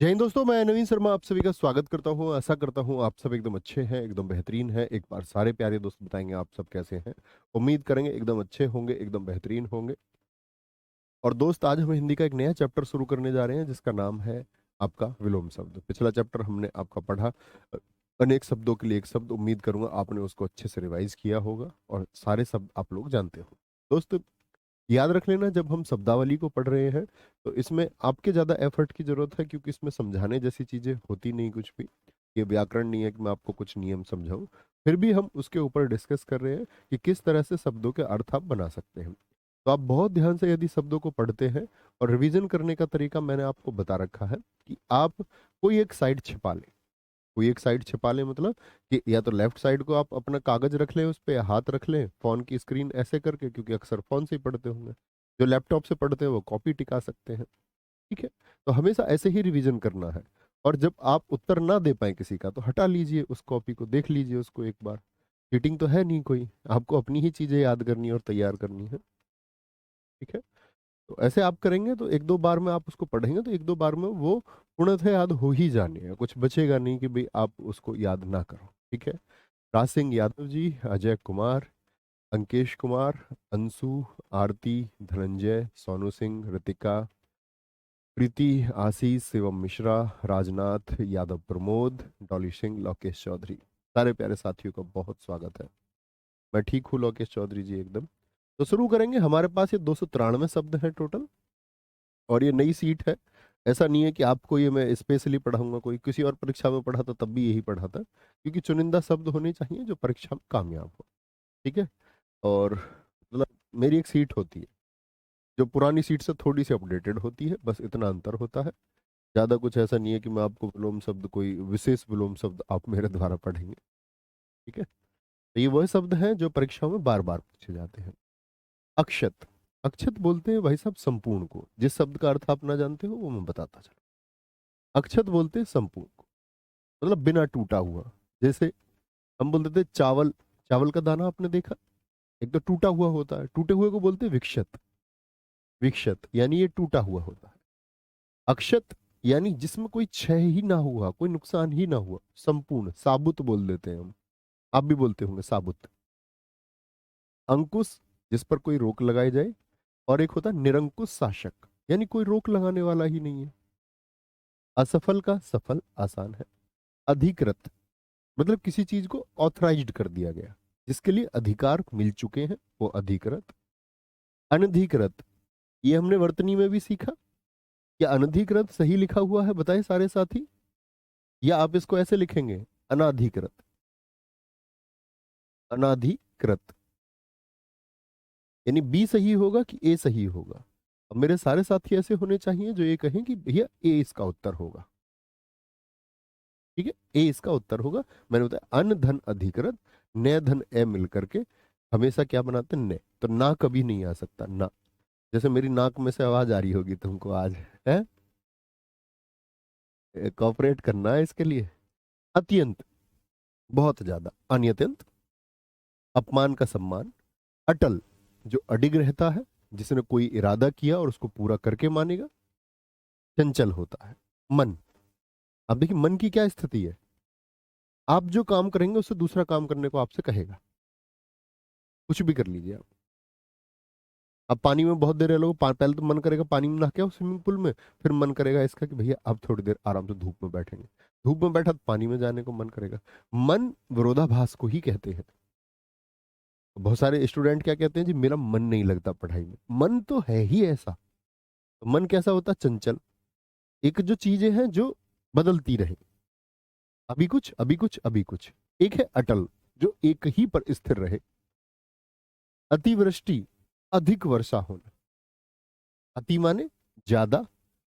जय हिंद दोस्तों, मैं नवीन शर्मा आप सभी का स्वागत करता हूँ। आशा करता हूँ आप सब एकदम अच्छे हैं, एकदम बेहतरीन हैं। एक बार सारे प्यारे दोस्त बताएंगे आप सब कैसे हैं। उम्मीद करेंगे एकदम अच्छे होंगे, एकदम बेहतरीन होंगे। और दोस्त, आज हम हिंदी का एक नया चैप्टर शुरू करने जा रहे हैं जिसका नाम है आपका विलोम शब्द। पिछला चैप्टर हमने आपका पढ़ा अनेक शब्दों के लिए एक शब्द। उम्मीद करूंगा आपने उसको अच्छे से रिवाइज किया होगा और सारे शब्द आप लोग जानते हो। दोस्त, याद रख लेना, जब हम शब्दावली को पढ़ रहे हैं तो इसमें आपके ज़्यादा एफर्ट की ज़रूरत है, क्योंकि इसमें समझाने जैसी चीज़ें होती नहीं कुछ भी। ये व्याकरण नहीं है कि मैं आपको कुछ नियम समझाऊं। फिर भी हम उसके ऊपर डिस्कस कर रहे हैं कि किस तरह से शब्दों के अर्थ आप बना सकते हैं। तो आप बहुत ध्यान से यदि शब्दों को पढ़ते हैं, और रिवीजन करने का तरीका मैंने आपको बता रखा है कि आप कोई एक साइड छिपा लें। कोई एक साइड छिपा लें मतलब कि या तो लेफ्ट साइड को आप अपना कागज रख लें, उस पर हाथ रख लें, फोन की स्क्रीन ऐसे करके, क्योंकि अक्सर फोन से ही पढ़ते होंगे। जो लैपटॉप से पढ़ते हैं वो कॉपी टिका सकते हैं। ठीक है। तो हमेशा ऐसे ही रिवीजन करना है। और जब आप उत्तर ना दे पाए किसी का, तो हटा लीजिए उस कॉपी को, देख लीजिए उसको एक बार। चीटिंग तो है नहीं कोई, आपको अपनी ही चीजें याद करनी है और तैयार करनी है। ठीक है। तो ऐसे आप करेंगे तो एक दो बार में आप उसको पढ़ेंगे तो एक दो बार में वो पूर्णतः याद हो ही जाने है। कुछ बचेगा नहीं कि भाई आप उसको याद ना करो। ठीक है। राज सिंह यादव जी, अजय कुमार, अंकेश कुमार, अंशु, आरती, धनंजय, सोनू सिंह, ऋतिका, प्रीति, आशीष, शिवम मिश्रा, राजनाथ यादव, प्रमोद, डॉली सिंह, लोकेश चौधरी। सारे प्यारे साथियों का बहुत स्वागत है। मैं ठीक हूँ लोकेश चौधरी जी, एकदम। तो शुरू करेंगे। हमारे पास ये 293 शब्द हैं टोटल, और ये नई सीट है। ऐसा नहीं है कि आपको ये मैं स्पेशली पढ़ाऊंगा, कोई किसी और परीक्षा में पढ़ा था तब भी यही पढ़ा था, क्योंकि चुनिंदा शब्द होने चाहिए जो परीक्षा में कामयाब हो। ठीक है। और मतलब मेरी एक सीट होती है जो पुरानी सीट से थोड़ी सी अपडेटेड होती है, बस इतना अंतर होता है। ज़्यादा कुछ ऐसा नहीं है कि मैं आपको विलोम शब्द, कोई विशेष विलोम शब्द आप मेरे द्वारा पढ़ेंगे। ठीक है। तो ये वह शब्द हैं जो परीक्षाओं में बार बार पूछे जाते हैं। अक्षत। अक्षत बोलते हैं भाई साहब संपूर्ण को। जिस शब्द का अर्थ आप ना जानते हो वो मैं बताता चलूं। अक्षत बोलते हैं संपूर्ण को, मतलब बिना टूटा हुआ। जैसे हम बोलते थे चावल, चावल का दाना आपने देखा, एक तो टूटा हुआ होता है, टूटे हुए को बोलते हैं विक्षत। विक्षत यानी ये टूटा हुआ होता है। अक्षत यानी जिसमें कोई क्षय ही ना हुआ, कोई नुकसान ही ना हुआ, संपूर्ण। साबुत बोल देते हैं हम, आप भी बोलते होंगे साबुत। अंकुश, जिस पर कोई रोक लगाई जाए। और एक होता है निरंकुश शासक, यानी कोई रोक लगाने वाला ही नहीं है। असफल का सफल आसान है। अधिकृत मतलब किसी चीज को ऑथराइज्ड कर दिया गया, जिसके लिए अधिकार मिल चुके हैं, वो अधिकृत। अनधिकृत, ये हमने वर्तनी में भी सीखा। क्या अनधिकृत सही लिखा हुआ है, बताएं सारे साथी, या आप इसको ऐसे लिखेंगे अनाधिकृत। अनाधिकृत यानी बी सही होगा कि ए सही होगा। अब मेरे सारे साथी ऐसे होने चाहिए जो ये कहें कि भैया ए इसका उत्तर होगा। ठीक है, ए इसका उत्तर होगा। मैंने बताया अन धन अधिकृत, न धन ए मिल करके हमेशा क्या बनाते हैं, न। तो ना कभी नहीं आ सकता ना। जैसे मेरी नाक में से आवाज आ रही होगी तुमको आज, है कॉपरेट करना है इसके लिए। अत्यंत, बहुत ज्यादा। अत्यंत, अपमान का सम्मान। अटल, जो अडिग रहता है, जिसने कोई इरादा किया और उसको पूरा करके मानेगा। चंचल होता है। मन, अब देखिए मन की क्या स्थिति है। आप जो काम करेंगे उससे दूसरा काम करने को आपसे कहेगा। कुछ भी कर लीजिए आप। अब पानी में बहुत देर रह लो, पहले तो मन करेगा पानी में नहा के आओ, स्विमिंग पूल में। फिर मन करेगा इसका कि भैया अब थोड़ी देर आराम से धूप में बैठेंगे। धूप में बैठा तो पानी में जाने को मन करेगा। मन विरोधाभास को ही कहते हैं। बहुत सारे स्टूडेंट क्या कहते हैं, जी मेरा मन नहीं लगता पढ़ाई में। मन तो है ही ऐसा। तो मन कैसा होता है, चंचल। एक जो चीजें हैं जो बदलती रहे, अभी कुछ अभी कुछ अभी कुछ। एक है अटल, जो एक ही पर स्थिर रहे। अतिवृष्टि, अधिक वर्षा होना। अति माने ज्यादा,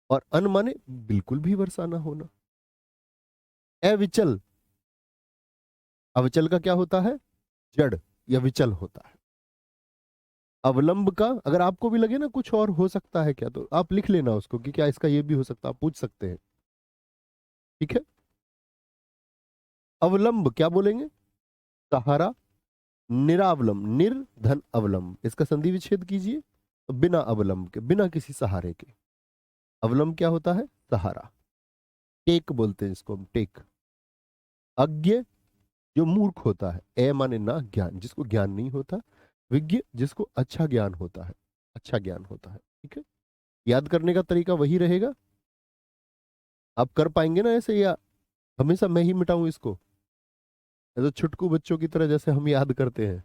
और अन माने बिल्कुल भी वर्षा ना होना। अविचल, अविचल का क्या होता है, जड़ या विचल होता है। अवलंब का अगर आपको भी लगे ना कुछ और हो सकता है क्या, तो आप लिख लेना उसको कि क्या इसका ये भी हो सकता है, आप पूछ सकते हैं। ठीक है। अवलंब क्या बोलेंगे, सहारा। निरावलंब, निर्धन अवलंब, इसका संधि विच्छेद कीजिए तो बिना अवलंब के, बिना किसी सहारे के। अवलंब क्या होता है, सहारा। टेक बोलते हैं इसको हम, टेक। अज्ञ जो मूर्ख होता है, ए माने ना ज्ञान, जिसको ज्ञान नहीं होता। विज्ञ जिसको अच्छा ज्ञान होता है, अच्छा ज्ञान होता है। ठीक है, याद करने का तरीका वही रहेगा। आप कर पाएंगे ना ऐसे, या हमेशा मैं ही मिटाऊं इसको? ऐसे छुटकू बच्चों की तरह जैसे हम याद करते हैं,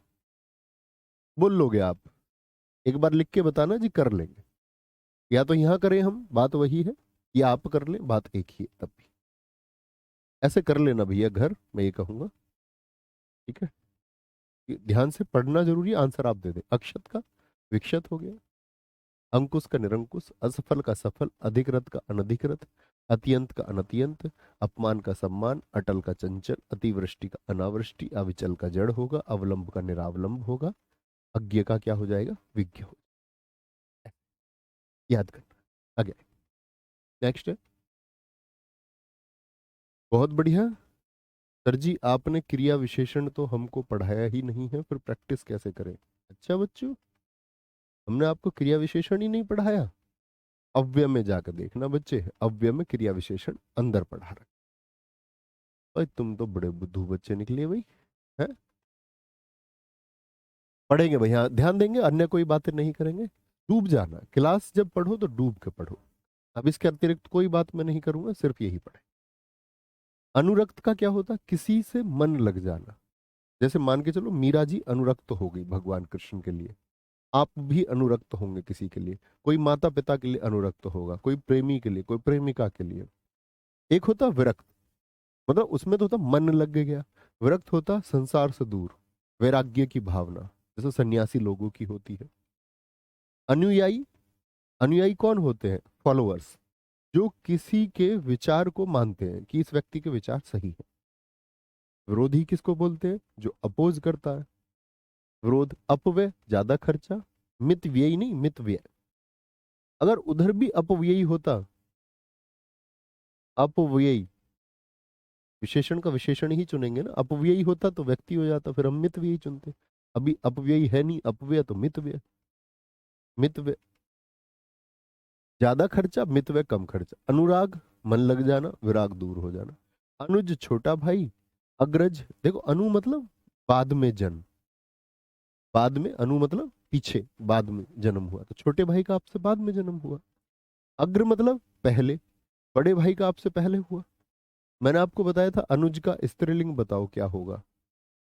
बोल लोगे आप? एक बार लिख के बताना जी, कर लेंगे। या तो यहां करें हम, बात वही है, या आप कर लें, बात एक ही है तब भी। ऐसे कर लेना भैया घर, मैं ये कहूंगा। ठीक है, ये ध्यान से पढ़ना जरूरी है, आंसर आप दे दें। अक्षत का विक्षत हो गया, अंकुश का निरंकुश, असफल का सफल, अधिकृत का अनधिकृत, अत्यंत का अनत्यंत, अपमान का सम्मान, अटल का चंचल, अतिवृष्टि का अनावृष्टि, अविचल का जड़ होगा, अवलंब का निरावलंब होगा, अज्ञ का क्या हो जाएगा? विज्ञ हो। याद करना। आगे नेक्स्ट है। बहुत बढ़िया। सर जी आपने क्रिया विशेषण तो हमको पढ़ाया ही नहीं है, फिर प्रैक्टिस कैसे करें? अच्छा बच्चों, हमने आपको क्रिया विशेषण ही नहीं पढ़ाया। अव्यय में जाकर देखना बच्चे, अव्यय में क्रिया विशेषण अंदर पढ़ा रखा। भाई तुम तो बड़े बुद्धू बच्चे निकले भाई, हैं? पढ़ेंगे भैया, ध्यान देंगे, अन्य कोई बातें नहीं करेंगे। डूब जाना, क्लास जब पढ़ो तो डूब के पढ़ो। अब इसके अतिरिक्त कोई बात मैं नहीं करूंगा, सिर्फ यही पढ़े। अनुरक्त का क्या होता? किसी से मन लग जाना। जैसे मान के चलो मीरा जी अनुरक्त हो गई भगवान कृष्ण के लिए, आप भी अनुरक्त होंगे किसी के लिए। कोई माता पिता के लिए अनुरक्त होगा, कोई प्रेमी के लिए, कोई प्रेमिका के लिए। एक होता विरक्त, मतलब उसमें तो होता मन लग गया। विरक्त होता संसार से दूर, वैराग्य की भावना, जैसे सन्यासी लोगों की होती है। अनुयायी, अनुयायी कौन होते हैं? फॉलोअर्स, जो किसी के विचार को मानते हैं कि इस व्यक्ति के विचार सही है। विरोधी किसको बोलते हैं? जो अपोज करता है। विरोध, अपव्यय ज्यादा खर्चा, मित व्यय नहीं, मित व्यय। अगर उधर भी अपव्ययी होता, अपव्ययी, विशेषण का विशेषण ही चुनेंगे ना, अपव्ययी होता तो व्यक्ति हो जाता, फिर हम मित व्ययी चुनते। अभी अपव्ययी है नहीं, अपव्यय तो मित व्यय। मित व्यय ज्यादा खर्चा, मित व्यय कम खर्चा। अनुराग मन लग जाना, विराग दूर हो जाना। अनुज छोटा भाई, अग्रज, देखो अनु मतलब बाद में जन्म, बाद में, अनु मतलब पीछे, बाद में जन्म हुआ, तो छोटे भाई का आपसे बाद में जन्म हुआ। अग्र मतलब पहले, बड़े भाई का आपसे पहले हुआ। मैंने आपको बताया था अनुज का स्त्रीलिंग बताओ क्या होगा,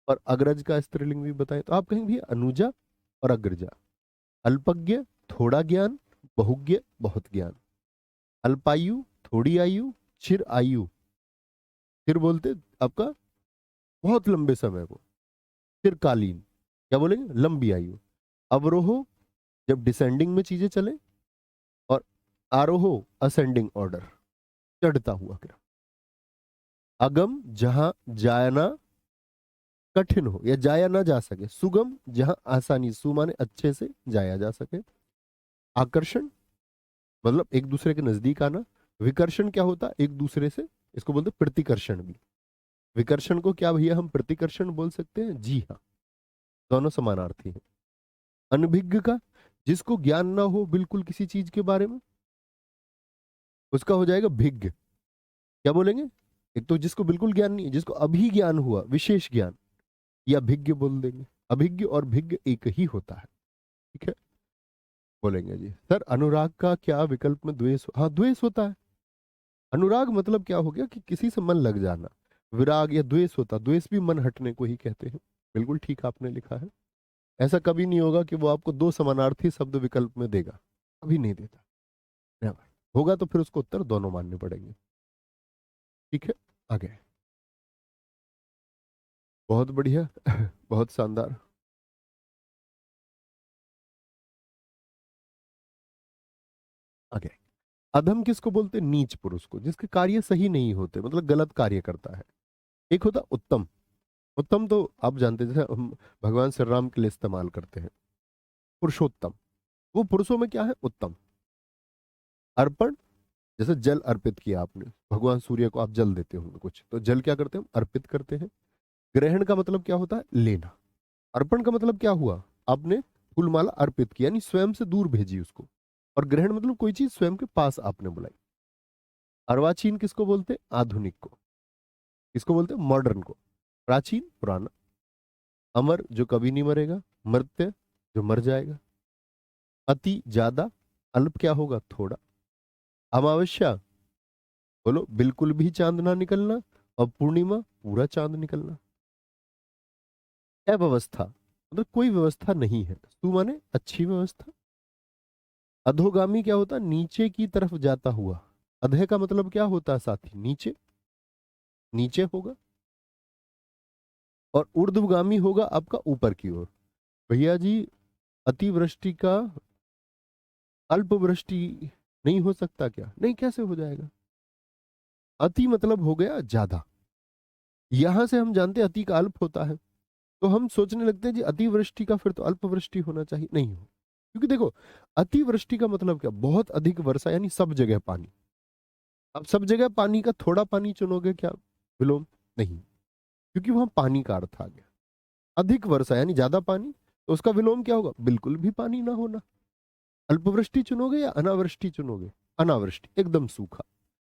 और अग्रज का स्त्रीलिंग भी बताए, तो आप कहेंगे भैया अनुजा और अग्रजा। अल्पज्ञ थोड़ा ज्ञान, बहुज्ञ बहुत ज्ञान। अल्पायु थोड़ी आयु, चिर आयु, चिर बोलते आपका बहुत लंबे समय को, चिरकालीन, क्या बोलेंगे? लंबी आयु। अवरोह जब डिसेंडिंग में चीजें चले, और आरोह असेंडिंग ऑर्डर, चढ़ता हुआ क्रम। अगम जहां जाना कठिन हो या जाया ना जा सके, सुगम जहां आसानी, सु माने अच्छे से जाया जा सके। आकर्षण मतलब एक दूसरे के नजदीक आना। विकर्षण क्या होता? एक दूसरे से, इसको बोलते प्रतिकर्षण भी। विकर्षण को क्या भैया हम प्रतिकर्षण बोल सकते हैं? जी हाँ, दोनों समानार्थी हैं। अनभिज्ञ का, जिसको ज्ञान ना हो बिल्कुल किसी चीज के बारे में, उसका हो जाएगा भिज्ञ। क्या बोलेंगे? एक तो जिसको बिल्कुल ज्ञान नहीं है, जिसको अभी ज्ञान हुआ, विशेष ज्ञान, या भिज्ञ बोल देंगे। अभिज्ञ और भिज्ञ एक ही होता है। ठीक है, बोलेंगे जी सर अनुराग का क्या विकल्प में द्वेष हाँ द्वेष होता है। अनुराग मतलब क्या हो गया कि किसी से मन लग जाना। विराग या द्वेष होता, द्वेष भी मन हटने को ही कहते हैं। बिल्कुल ठीक आपने लिखा है। ऐसा कभी नहीं होगा कि वो आपको दो समानार्थी शब्द विकल्प में देगा, कभी नहीं देता। Never। होगा तो फिर उसको उत्तर दोनों मानने पड़ेंगे। ठीक है, आगे। बहुत बढ़िया बहुत शानदार। आगे। अधम किसको बोलते हैं? नीच पुरुष को, जिसके कार्य सही नहीं होते, मतलब गलत कार्य करता है। एक होता उत्तम। उत्तम तो आप जानते हैं, जैसे हम भगवान श्री राम के लिए इस्तेमाल करते हैं। पुरुषोत्तम, वो पुरुषों में क्या है? उत्तम। अर्पण, जैसे जल अर्पित किया आपने, भगवान सूर्य को आप जल देते होंगे कुछ, तो जल क्या करते हैं? हम अर्पित करते हैं। ग्रहण का मतलब क्या होता है? लेना। अर्पण का मतलब क्या हुआ? आपने फूलमाला अर्पित किया, यानी स्वयं से दूर भेजी उसको। और ग्रहण मतलब कोई चीज स्वयं के पास आपने बुलाई। अर्वाचीन किसको बोलते? आधुनिक को। किसको बोलते? मॉडर्न को। प्राचीन पुराना। अमर जो कभी नहीं मरेगा। मर्त्य जो मर जाएगा। अति ज्यादा। अल्प क्या होगा? थोड़ा। अमावस्या बोलो बिल्कुल भी चांद ना निकलना। और पूर्णिमा पूरा चांद निकलना। अव्यवस्था मतलब कोई व्यवस्था नहीं है। सु माने अच्छी व्यवस्था। अधोगामी क्या होता? नीचे की तरफ जाता हुआ। अधः का मतलब क्या होता है साथी? नीचे। नीचे होगा। और ऊर्ध्वगामी होगा आपका ऊपर की ओर। भैया जी अतिवृष्टि का अल्पवृष्टि नहीं हो सकता क्या? नहीं, कैसे हो जाएगा? अति मतलब हो गया ज्यादा। यहां से हम जानते हैं अति का अल्प होता है। तो हम सोचने लगते हैं जी अतिवृष्टि का फिर तो अल्पवृष्टि होना चाहिए। नहीं हो। क्योंकि देखो अतिवृष्टि का मतलब क्या? बहुत अधिक वर्षा, यानी सब जगह पानी। अब सब जगह पानी का थोड़ा पानी चुनोगे क्या विलोम? नहीं। क्योंकि वहां पानी का अर्थ आ गया। अधिक वर्षा यानी ज्यादा पानी, तो उसका विलोम क्या होगा? बिल्कुल भी पानी ना होना। अल्पवृष्टि चुनोगे या अनावृष्टि चुनोगे? अनावृष्टि, एकदम सूखा।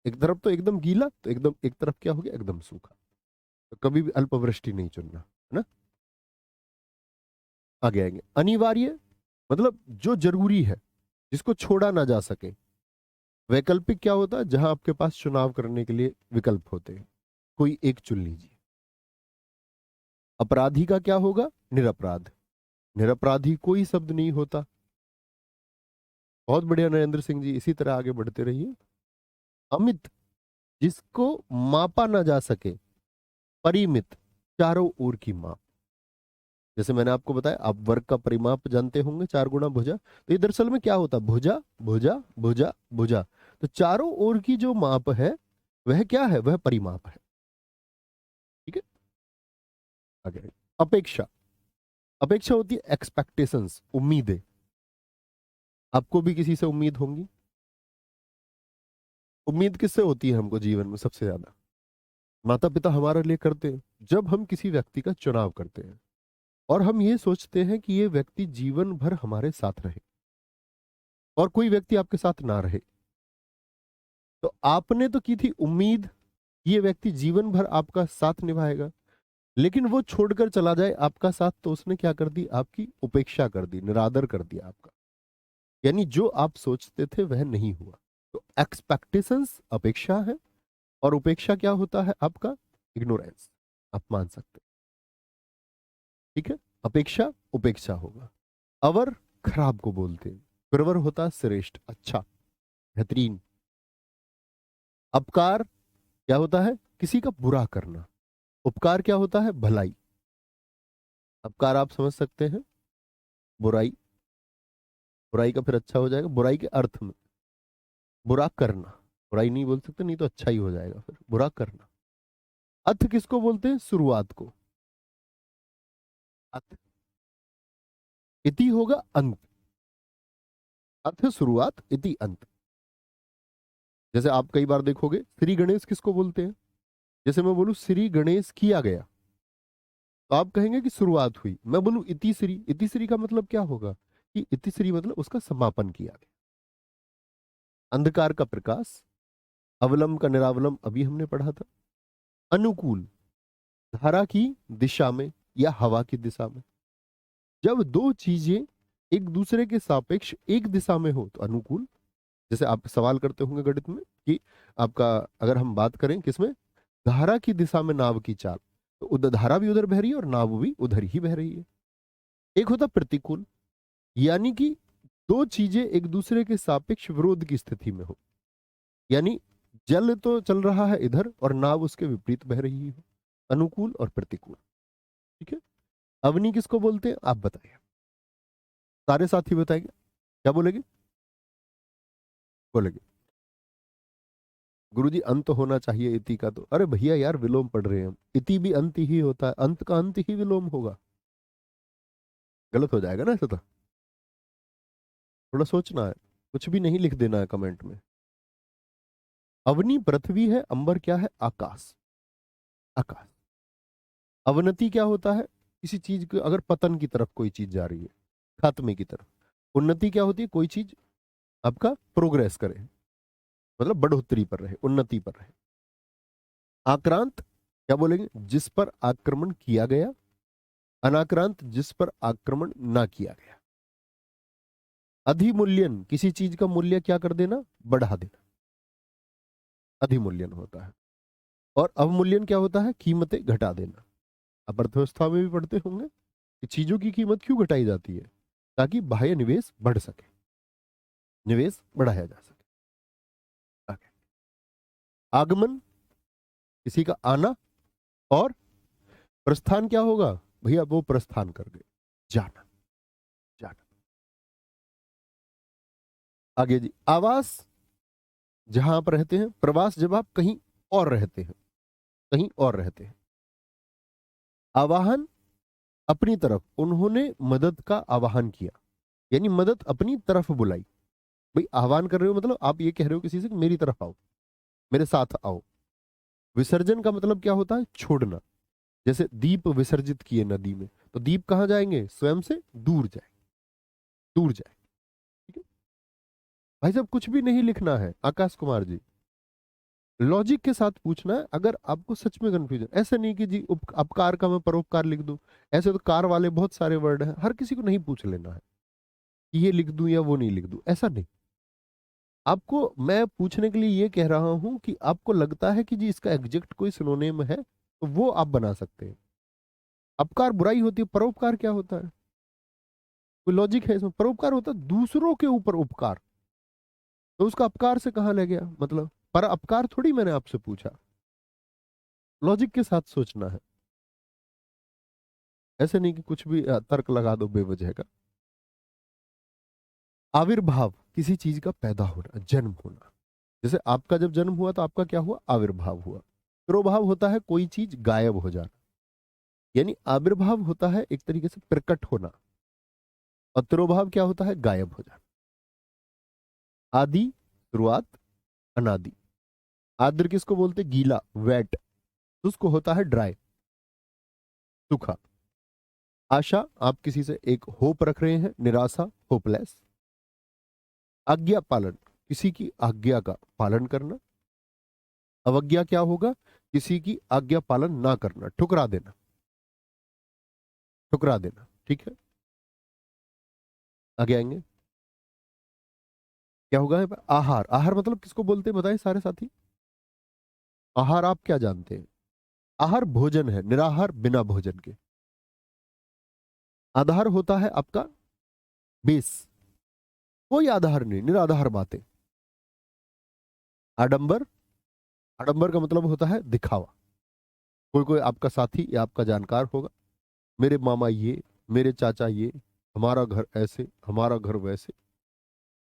एक तरफ तो एकदम गीला, तो एकदम एक तरफ क्या हो गया? एकदम सूखा। तो कभी भी अल्पवृष्टि नहीं चुनना, है ना। आगे आएंगे। अनिवार्य मतलब जो जरूरी है, जिसको छोड़ा ना जा सके। वैकल्पिक क्या होता है? जहां आपके पास चुनाव करने के लिए विकल्प होते हैं, कोई एक चुन लीजिए। अपराधी का क्या होगा? निरपराध। निरपराधी कोई शब्द नहीं होता। बहुत बढ़िया नरेंद्र सिंह जी, इसी तरह आगे बढ़ते रहिए। अमित जिसको मापा ना जा सके। परिमित चारों ओर की माप। जैसे मैंने आपको बताया, आप वर्ग का परिमाप जानते होंगे, 4 गुना भुजा। तो ये दरअसल में क्या होता है? भुजा भुजा भुजा भुजा। तो चारों ओर की जो माप है वह क्या है? वह परिमाप है। ठीक है। आगे। अपेक्षा। अपेक्षा होती है एक्सपेक्टेशंस, उम्मीदें। आपको भी किसी से उम्मीद होंगी। उम्मीद किससे होती है हमको जीवन में सबसे ज्यादा? माता पिता हमारे लिए करते हैं जब हम किसी व्यक्ति का चुनाव करते हैं। और हम ये सोचते हैं कि ये व्यक्ति जीवन भर हमारे साथ रहे, और कोई व्यक्ति आपके साथ ना रहे। तो आपने तो की थी उम्मीद, ये व्यक्ति जीवन भर आपका साथ निभाएगा, लेकिन वो छोड़कर चला जाए आपका साथ, तो उसने क्या कर दी? आपकी उपेक्षा कर दी, निरादर कर दिया आपका। यानी जो आप सोचते थे वह नहीं हुआ। तो एक्सपेक्टेशंस अपेक्षा है, और उपेक्षा क्या होता है आपका? इग्नोरेंस। आप मान सकते हैं। ठीक है। अपेक्षा उपेक्षा होगा। अवर खराब को बोलते हैं। प्रवर होता है श्रेष्ठ, अच्छा, बेहतरीन। अपकार क्या होता है? किसी का बुरा करना। उपकार क्या होता है? भलाई। अपकार आप समझ सकते हैं, बुराई। बुराई का फिर अच्छा हो जाएगा बुराई के अर्थ में। बुरा करना। बुराई नहीं बोल सकते, नहीं तो अच्छा ही हो जाएगा, फिर बुरा करना। अथ किसको बोलते हैं? शुरुआत को। अथ। इति होगा अंत। अथ शुरुआत, इति अंत। जैसे आप कई बार देखोगे श्री गणेश किसको बोलते हैं? जैसे मैं बोलूं श्री गणेश किया गया, तो आप कहेंगे कि शुरुआत हुई। मैं बोलूं इति श्री, इति श्री का मतलब क्या होगा? कि इति श्री मतलब उसका समापन किया गया। अंधकार का प्रकाश। अवलंब का निरावलंब अभी हमने पढ़ा था। अनुकूल धारा की दिशा में या हवा की दिशा में। जब दो चीजें एक दूसरे के सापेक्ष एक दिशा में हो तो अनुकूल। जैसे आप सवाल करते होंगे गणित में कि आपका, अगर हम बात करें किसमें, धारा की दिशा में नाव की चाल, तो उधर धारा भी उधर बह रही है और नाव भी उधर ही बह रही है। एक होता प्रतिकूल, यानी कि दो चीजें एक दूसरे के सापेक्ष विरोध की स्थिति में हो। यानी जल तो चल रहा है इधर और नाव उसके विपरीत बह रही है। अनुकूल और प्रतिकूल। ठीक है। अवनी किसको बोलते हैं? आप बताइए, सारे साथी बताएंगे। क्या बोलेंगे? बोलेंगे गुरुजी अंत होना चाहिए इति का। तो अरे भैया यार, विलोम पढ़ रहे हैं हम, इति भी अंत ही होता है, अंत का अंत ही विलोम होगा। गलत हो जाएगा ना ऐसा? तो थोड़ा सोचना है, कुछ भी नहीं लिख देना है कमेंट में। अवनी पृथ्वी है, अंबर क्या है? आकाश। आकाश। अवनति क्या होता है? किसी चीज के अगर पतन की तरफ कोई चीज जा रही है, खात्मे की तरफ। उन्नति क्या होती है? कोई चीज आपका प्रोग्रेस करे। मतलब बढ़ोतरी पर रहे, उन्नति पर रहे। आक्रांत क्या बोलेंगे? जिस पर आक्रमण किया गया। अनाक्रांत जिस पर आक्रमण ना किया गया। अधिमूल्यन किसी चीज का मूल्य क्या कर देना? बढ़ा देना, अधिमूल्यन होता है। और अवमूल्यन क्या होता है? कीमतें घटा देना। आप अर्थव्यवस्था में भी पढ़ते होंगे कि चीजों की कीमत क्यों घटाई जाती है? ताकि बाह्य निवेश बढ़ सके, निवेश बढ़ाया जा सके। आगे। आगमन किसी का आना, और प्रस्थान क्या होगा? भैया वो प्रस्थान कर गए, जाना, जाना। आगे जी, आवास जहां आप रहते हैं। प्रवास जब आप कहीं और रहते हैं, कहीं और रहते हैं। आवाहन अपनी तरफ, उन्होंने मदद का आवाहन किया, यानी मदद अपनी तरफ बुलाई। भाई आह्वान कर रहे हो मतलब आप ये कह रहे हो किसी से कि मेरी तरफ आओ, मेरे साथ आओ। विसर्जन का मतलब क्या होता है? छोड़ना। जैसे दीप विसर्जित किए नदी में, तो दीप कहां जाएंगे? स्वयं से दूर जाए, दूर जाए। ठीक है भाई साहब, कुछ भी नहीं लिखना है आकाश कुमार जी, लॉजिक के साथ पूछना है। अगर आपको सच में कंफ्यूजन, ऐसे नहीं कि जी अपकार का मैं परोपकार लिख दूं। ऐसे तो कार वाले बहुत सारे वर्ड हैं, हर किसी को नहीं पूछ लेना है कि ये लिख दूं या वो नहीं लिख दूं, ऐसा नहीं। आपको मैं पूछने के लिए ये कह रहा हूं कि आपको लगता है कि जी इसका एग्जैक्ट कोई सिनोनिम है, तो वो आप बना सकते हैं। अपकार बुराई होती है, परोपकार क्या होता है? कोई लॉजिक है इसमें? परोपकार होता है दूसरों के ऊपर उपकार, तो उसका अपकार से कहां ले गया मतलब? पर अपकार थोड़ी मैंने आपसे पूछा। लॉजिक के साथ सोचना है, ऐसे नहीं कि कुछ भी तर्क लगा दो बेवजह का। आविर्भाव किसी चीज का पैदा होना, जन्म होना। जैसे आपका जब जन्म हुआ तो आपका क्या हुआ? आविर्भाव हुआ। तिरोभाव होता है कोई चीज गायब हो जाना, यानी आविर्भाव होता है एक तरीके से प्रकट होना, और तिरोभाव क्या होता है? गायब हो जाना। आदि शुरुआत, अनादि। आद्र किसको बोलते? गीला, वेट। शुष्क होता है ड्राई, सूखा। आशा आप किसी से एक होप रख रहे हैं, निराशा होपलेस। आज्ञा पालन किसी की आज्ञा का पालन करना। अवज्ञा क्या होगा? किसी की आज्ञा पालन ना करना, ठुकरा देना, ठुकरा देना। ठीक है, आगे आएंगे। क्या होगा? आहार। आहार मतलब किसको बोलते हैं बताएं सारे साथी? आहार आप क्या जानते हैं? आहार भोजन है, निराहार बिना भोजन के। आधार होता है आपका बेस, कोई आधार नहीं, निराधार बातें। आडंबर, आडंबर का मतलब होता है दिखावा। कोई कोई आपका साथी या आपका जानकार होगा, मेरे मामा ये, मेरे चाचा ये, हमारा घर ऐसे, हमारा घर वैसे,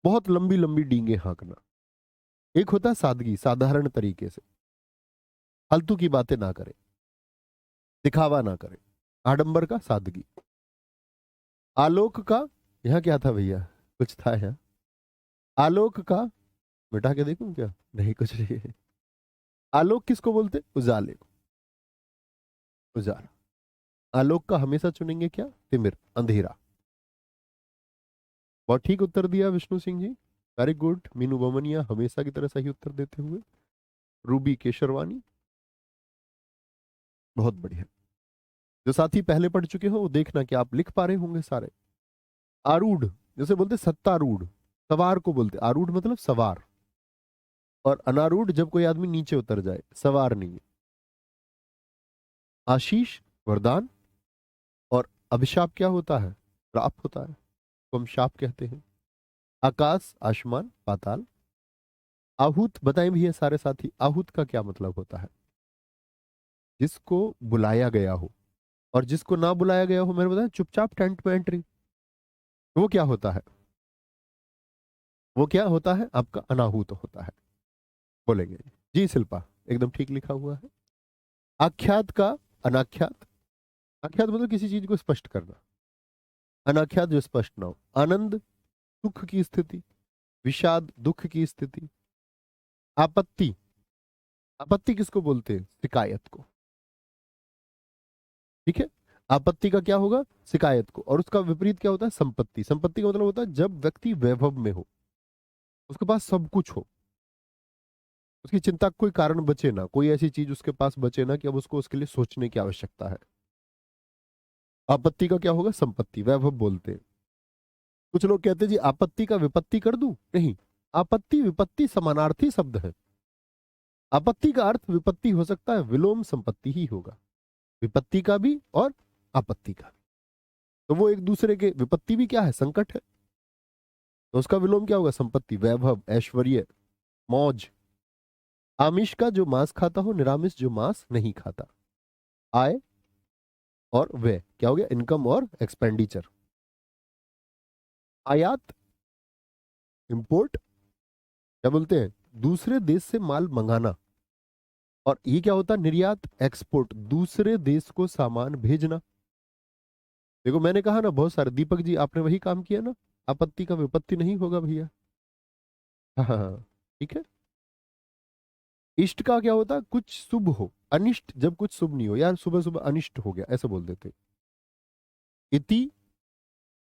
बहुत लंबी लंबी डींगे हाँकना। एक होता है सादगी, साधारण तरीके से, फालतू की बातें ना करें, दिखावा ना करें। आडंबर का सादगी। आलोक का, यहाँ क्या था भैया? कुछ था यहाँ। आलोक का, मिटा के देखूं क्या? नहीं कुछ नहीं है। आलोक किसको बोलते? उजाले को, उजाला। आलोक का हमेशा चुनेंगे क्या? तिमिर, अंधेरा। बहुत ठीक उत्तर दिया विष्णु सिंह जी, वेरी गुड। मीनू बमनिया हमेशा की तरह सही उत्तर देते हुए। रूबी केशरवानी, बहुत बढ़िया। जो साथी पहले पढ़ चुके हो वो देखना कि आप लिख पा रहे होंगे सारे। आरूढ़ जैसे बोलते सत्तारूढ़, सवार को बोलते आरूढ़, मतलब सवार। और अनारूढ़ जब कोई आदमी नीचे उतर जाए, सवार नहीं है। आशीष वरदान, और अभिशाप क्या होता है? श्राप होता है, तो हम शाप कहते हैं। आकाश आसमान पाताल। आहूत बताएं भैया सारे साथी, आहूत का क्या मतलब होता है? जिसको बुलाया गया हो, और जिसको ना बुलाया गया हो, मैंने बताया चुपचाप टेंट में एंट्री, वो क्या होता है? वो क्या होता है? आपका अनाहूत होता है। बोलेंगे जी शिल्पा, एकदम ठीक लिखा हुआ है। आख्यात का अनाख्यात। आख्यात मतलब किसी चीज को स्पष्ट करना, अनाख्यात जो स्पष्ट ना हो। आनंद सुख की स्थिति, विषाद दुख की स्थिति। आपत्ति, आपत्ति किसको बोलते हैं? शिकायत को। ठीक है, आपत्ति का क्या होगा? शिकायत को। और उसका विपरीत क्या होता है? संपत्ति। संपत्ति का मतलब होता है जब व्यक्ति वैभव में हो, उसके पास सब कुछ हो, उसकी चिंता का कोई कारण बचे ना, कोई ऐसी चीज उसके पास बचे ना कि अब उसको उसके लिए सोचने की आवश्यकता है। आपत्ति का क्या होगा? संपत्ति, वैभव बोलते हैं। कुछ लोग कहते हैं जी आपत्ति का विपत्ति कर दूं, नहीं। आपत्ति विपत्ति समानार्थी शब्द है। आपत्ति का अर्थ विपत्ति हो सकता है, विलोम संपत्ति ही होगा, विपत्ति का भी और आपत्ति का भी। तो वो एक दूसरे के, विपत्ति भी क्या है? संकट है, तो उसका विलोम क्या होगा? संपत्ति, वैभव, ऐश्वर्य, मौज। आमिष का जो मांस खाता हो, निरामिष जो मांस नहीं खाता। आय और व्यय क्या हो गया? इनकम और एक्सपेंडिचर। आयात, इंपोर्ट, क्या बोलते हैं? दूसरे देश से माल मंगाना। और ये क्या होता है? निर्यात, एक्सपोर्ट, दूसरे देश को सामान भेजना। देखो मैंने कहा ना, बहुत सारे, दीपक जी आपने वही काम किया ना। आपत्ति का विपत्ति नहीं होगा भैया। हाँ हाँ हाँ, ठीक है। इष्ट का क्या होता है? कुछ शुभ हो। अनिष्ट जब कुछ शुभ नहीं हो, यार सुबह सुबह अनिष्ट हो गया ऐसा बोल देते। इति,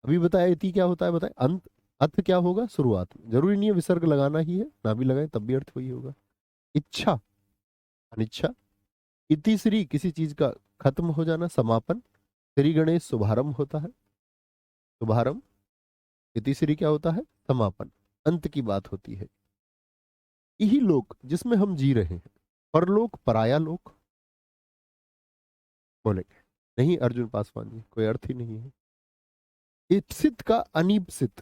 अभी बताया इति क्या होता है, बताए। अंत, अर्थ क्या होगा? शुरुआत में। जरूरी नहीं है विसर्ग लगाना ही है, ना भी लगाए तब भी अर्थ वही होगा। इच्छा, अनिच्छा। इति श्री, किसी चीज का खत्म हो जाना, समापन। श्री गणेश शुभारंभ होता है, शुभारंभ। इति श्री क्या होता है? समापन, अंत की बात होती है। यही लोक जिसमें हम जी रहे हैं, परलोक, पराया लोक बोलेंगे। नहीं अर्जुन पासवान जी, कोई अर्थ ही नहीं है। इप्सित का अनिप्सित।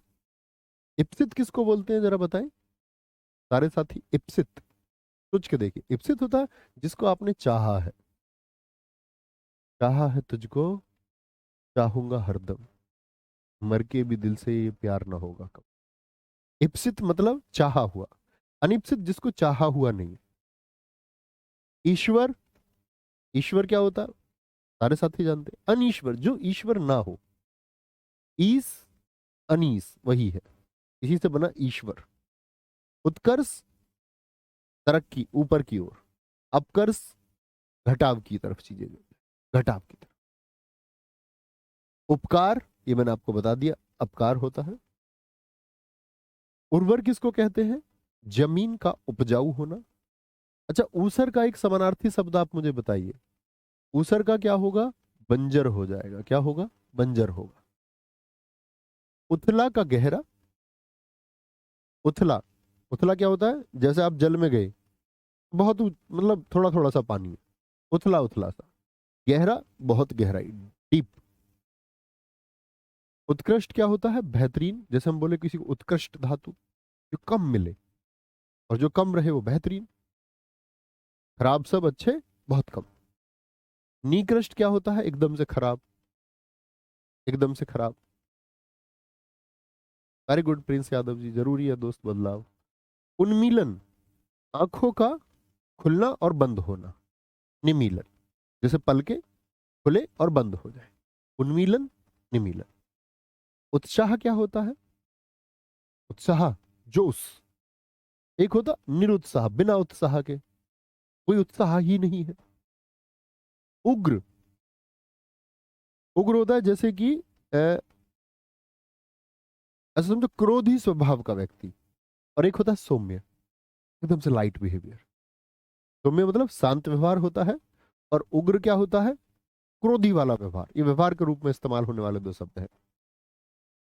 इप्सित किसको बोलते हैं जरा बताएं सारे साथी? इप्सित सोच के देखिए। इप्सित होता है जिसको आपने चाहा है, चाहा है तुझको, चाहूंगा हरदम, मर के भी दिल से ये प्यार ना होगा कब। इप्सित मतलब चाहा हुआ। अनिप्सित जिसको चाहा हुआ नहीं। ईश्वर, ईश्वर क्या होता है? सारे साथी जानते हैं। अनीश्वर, जो ईश्वर ना हो। ईस, अनीस वही है, इसी से बना ईश्वर। उत्कर्ष, तरक्की, ऊपर की ओर। अपकर्ष, घटाव की तरफ, चीजें जो घटाव की तरफ। उपकार, ये मैंने आपको बता दिया, अपकार होता है। उर्वर किसको कहते हैं? जमीन का उपजाऊ होना। अच्छा, ऊसर का एक समानार्थी शब्द आप मुझे बताइए। ऊसर का क्या होगा? बंजर हो जाएगा। क्या होगा? बंजर होगा। उथला का गहरा। उथला, उथला क्या होता है? जैसे आप जल में गए, बहुत मतलब थोड़ा थोड़ा सा पानी है, उथला उथला सा। गहरा, बहुत गहराई, डीप। उत्कृष्ट क्या होता है? बेहतरीन। जैसे हम बोले किसी को उत्कृष्ट धातु, जो कम मिले और जो कम रहे वो बेहतरीन। खराब सब, अच्छे बहुत कम। निकृष्ट क्या होता है? एकदम से खराब, एकदम से खराब। Very good Prince Yadav ji, जरूरी है दोस्त बदलाव। उन्मीलन, आंखों का खुलना और बंद होना। निमीलन, जैसे पलके खुले और बंद हो जाए। उन्मीलन, निमीलन। उत्साह क्या होता है? उत्साह, जोश। एक होता निरुत्साह, बिना उत्साह के, कोई उत्साह ही नहीं है। उग्र, उग्र होता है जैसे कि ऐसा समझो क्रोधी स्वभाव का व्यक्ति। और एक होता है सौम्य, एकदम से लाइट बिहेवियर। सौम्य मतलब शांत व्यवहार होता है, और उग्र क्या होता है? क्रोधी वाला व्यवहार। ये व्यवहार के रूप में इस्तेमाल होने वाले दो शब्द हैं।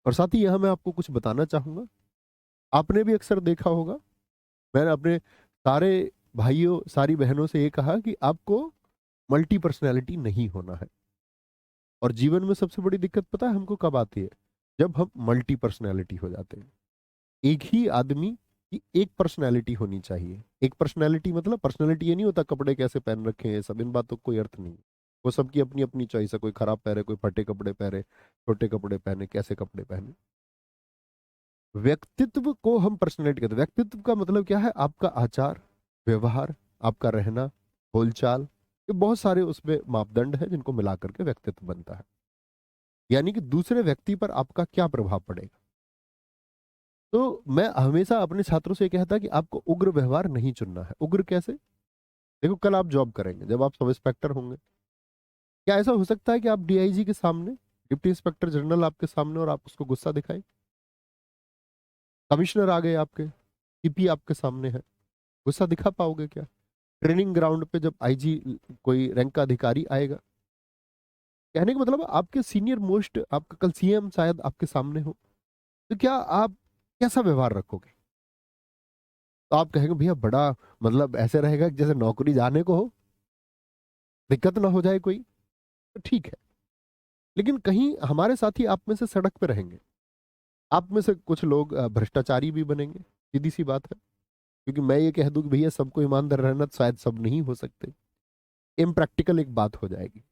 और साथ ही यहां मैं आपको कुछ बताना चाहूंगा, आपने भी अक्सर देखा होगा, मैंने अपने सारे भाइयों सारी बहनों से ये कहा कि आपको मल्टी पर्सनैलिटी नहीं होना है। और जीवन में सबसे बड़ी दिक्कत पता है हमको कब आती है? जब हम मल्टी पर्सनैलिटी हो जाते हैं। एक ही आदमी की एक पर्सनैलिटी होनी चाहिए। एक पर्सनैलिटी मतलब, पर्सनैलिटी ये नहीं होता कपड़े कैसे पहन रखे हैं, सब इन बातों का कोई अर्थ नहीं। वो सबकी अपनी अपनी चॉइस है, कोई खराब पहने, कोई फटे कपड़े पहने, छोटे कपड़े पहने, कैसे कपड़े पहने। व्यक्तित्व को हम पर्सनैलिटी कहते हैं। व्यक्तित्व का मतलब क्या है? आपका आचार व्यवहार, आपका रहना, बोलचाल, ये बहुत सारे उसमें मापदंड है जिनको मिला करके व्यक्तित्व बनता है। यानी कि दूसरे व्यक्ति पर आपका क्या प्रभाव पड़ेगा। तो मैं हमेशा अपने छात्रों से कहता कि आपको उग्र व्यवहार नहीं चुनना है। उग्र कैसे? देखो कल आप जॉब करेंगे, जब आप सब इंस्पेक्टर होंगे, क्या ऐसा हो सकता है कि आप डीआईजी के सामने, डिप्टी इंस्पेक्टर जनरल आपके सामने, और आप उसको गुस्सा दिखाएं? कमिश्नर आ गए आपके, सीपी आपके सामने है, गुस्सा दिखा पाओगे क्या? ट्रेनिंग ग्राउंड पे जब आईजी कोई रैंक का अधिकारी आएगा, कहने का मतलब आपके सीनियर मोस्ट, आपका कल सीएम शायद आपके सामने हो, तो क्या आप कैसा व्यवहार रखोगे? तो आप कहेंगे भैया बड़ा, मतलब ऐसे रहेगा कि जैसे नौकरी जाने को हो, दिक्कत ना हो जाए कोई, तो ठीक है। लेकिन कहीं हमारे साथी आप में से सड़क पे रहेंगे, आप में से कुछ लोग भ्रष्टाचारी भी बनेंगे, सीधी सी बात है। क्योंकि मैं ये कह दूं कि भैया सबको ईमानदार रहना, तो शायद सब नहीं हो सकते, इम्प्रैक्टिकल एक बात हो जाएगी।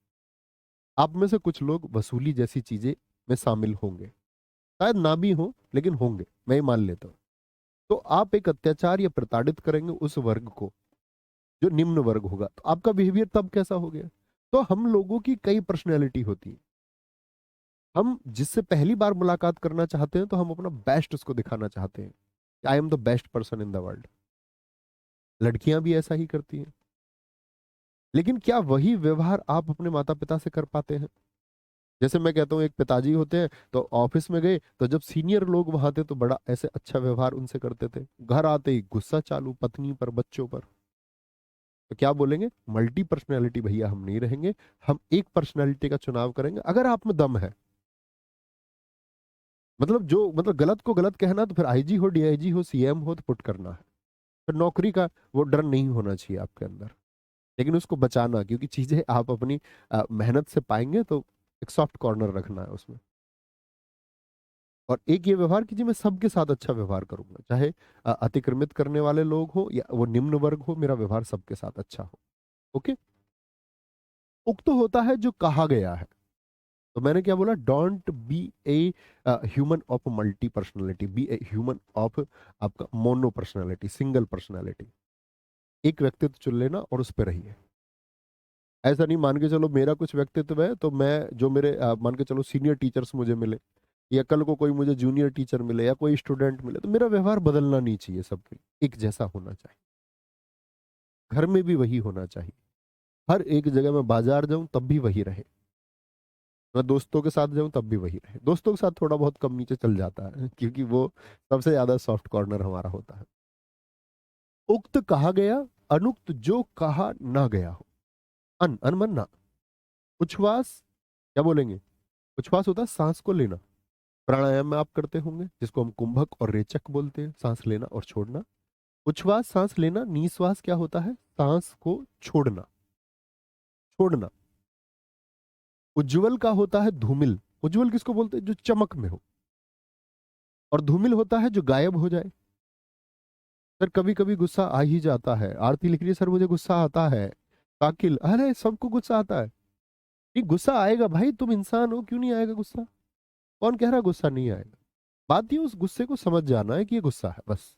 आप में से कुछ लोग वसूली जैसी चीजें में शामिल होंगे, शायद ना भी हो लेकिन होंगे, मैं ये मान लेता हूँ। तो आप एक अत्याचार या प्रताड़ित करेंगे उस वर्ग को जो निम्न वर्ग होगा, तो आपका बिहेवियर तब कैसा हो गया? तो हम लोगों की कई पर्सनैलिटी होती है। हम जिससे पहली बार मुलाकात करना चाहते हैं तो हम अपना बेस्ट उसको दिखाना चाहते हैं, I am the best person in the world. लड़कियां भी ऐसा ही करती हैं। लेकिन क्या वही व्यवहार आप अपने माता पिता से कर पाते हैं? जैसे मैं कहता हूँ, एक पिताजी होते हैं, तो ऑफिस में गए तो जब सीनियर लोग वहां थे तो बड़ा ऐसे अच्छा व्यवहार उनसे करते थे, घर आते ही गुस्सा चालू पत्नी पर, बच्चों पर। तो क्या बोलेंगे? मल्टी पर्सनैलिटी भैया हम नहीं रहेंगे, हम एक पर्सनैलिटी का चुनाव करेंगे। अगर आप में दम है, मतलब जो, मतलब गलत को गलत कहना, तो फिर आईजी हो, डीआईजी हो, सीएम हो, तो पुट करना है। फिर नौकरी का वो डर नहीं होना चाहिए आपके अंदर, लेकिन उसको बचाना, क्योंकि चीजें आप अपनी मेहनत से पाएंगे, तो एक सॉफ्ट कॉर्नर रखना है उसमें। और एक ये व्यवहार कि जी मैं सबके साथ अच्छा व्यवहार करूंगा, चाहे अतिक्रमित करने वाले लोग हो या वो निम्न वर्ग हो, मेरा व्यवहार सबके साथ अच्छा हो। ओके। उक्त होता है जो कहा गया है। तो मैंने क्या बोला? Don't be a human of multi personality, be a human of आपका मोनो पर्सनैलिटी, सिंगल पर्सनैलिटी। एक व्यक्तित्व चुन लेना और उस पर रहिए। ऐसा नहीं मान के चलो मेरा कुछ व्यक्तित्व है तो मैं, जो मेरे मान के चलो सीनियर टीचर्स मुझे मिले, या कल को कोई मुझे जूनियर टीचर मिले या कोई स्टूडेंट मिले, तो मेरा व्यवहार बदलना नहीं चाहिए, सबके एक जैसा होना चाहिए। घर में भी वही होना चाहिए। हर एक जगह मैं बाजार जाऊं तब भी वही रहे, मैं दोस्तों के साथ जाऊं तब भी वही रहे। दोस्तों के साथ थोड़ा बहुत कम नीचे चल जाता है क्योंकि वो सबसे ज्यादा सॉफ्ट कॉर्नर हमारा होता है। उक्त कहा गया, अनुक्त जो कहा ना गया हो। अनमन्ना। उच्छ्वास, क्या बोलेंगे? उच्छ्वास होता है सांस को लेना। प्राणायाम में आप करते होंगे, जिसको हम कुंभक और रेचक बोलते हैं, सांस लेना और छोड़ना। उच्छ्वास सांस लेना, निश्वास क्या होता है? सांस को छोड़ना, छोड़ना। उज्ज्वल का होता है धूमिल। उज्ज्वल किसको बोलते हैं? जो चमक में हो। और धूमिल होता है जो गायब हो जाए। सर कभी कभी गुस्सा आ ही जाता है, आरती लिख रही है सर मुझे गुस्सा आता है। काकिल, अरे सबको गुस्सा आता है। ये गुस्सा आएगा भाई, तुम इंसान हो, क्यों नहीं आएगा गुस्सा? कौन कह रहा गुस्सा नहीं आएगा? बात ये उस गुस्से को समझ जाना है कि ये गुस्सा है, बस।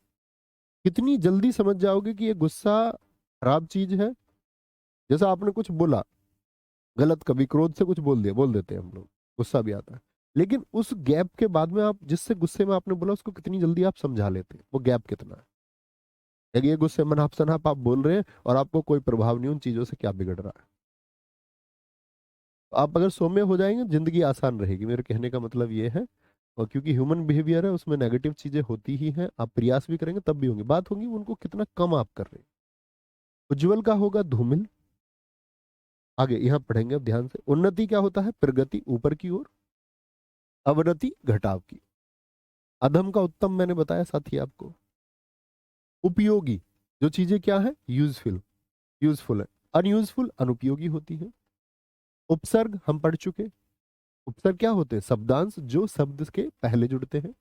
कितनी जल्दी समझ जाओगे कि ये गुस्सा खराब चीज है। जैसा आपने कुछ बोला गलत, कभी क्रोध से कुछ बोल दिया, बोल देते हैं हम लोग, गुस्सा भी आता है। लेकिन उस गैप के बाद में आप जिससे गुस्से में आपने बोला उसको कितनी जल्दी आप समझा लेते हैं, वो गैप कितना है। ये गुस्से में नाप शनाप आप बोल रहे हैं और आपको कोई प्रभाव नहीं उन चीजों से, क्या बिगड़ रहा है? तो आप अगर सौम्य हो जाएंगे जिंदगी आसान रहेगी, मेरे कहने का मतलब ये है। और क्योंकि ह्यूमन बिहेवियर है, उसमें नेगेटिव चीजें होती ही हैं, आप प्रयास भी करेंगे तब भी होंगी, बात होगी उनको कितना कम आप कर रहे हैं। उज्जवल का होगा धूमिल। आगे यहाँ पढ़ेंगे अब ध्यान से। उन्नति क्या होता है? प्रगति ऊपर की ओर। अवनति घटाव की। अधम का उत्तम मैंने बताया साथी आपको। उपयोगी, जो चीजें क्या है? यूजफुल, यूजफुल है। अनयूजफुल, अनुपयोगी होती है। उपसर्ग हम पढ़ चुके। उपसर्ग क्या होते हैं? शब्दांश जो शब्द के पहले जुड़ते हैं।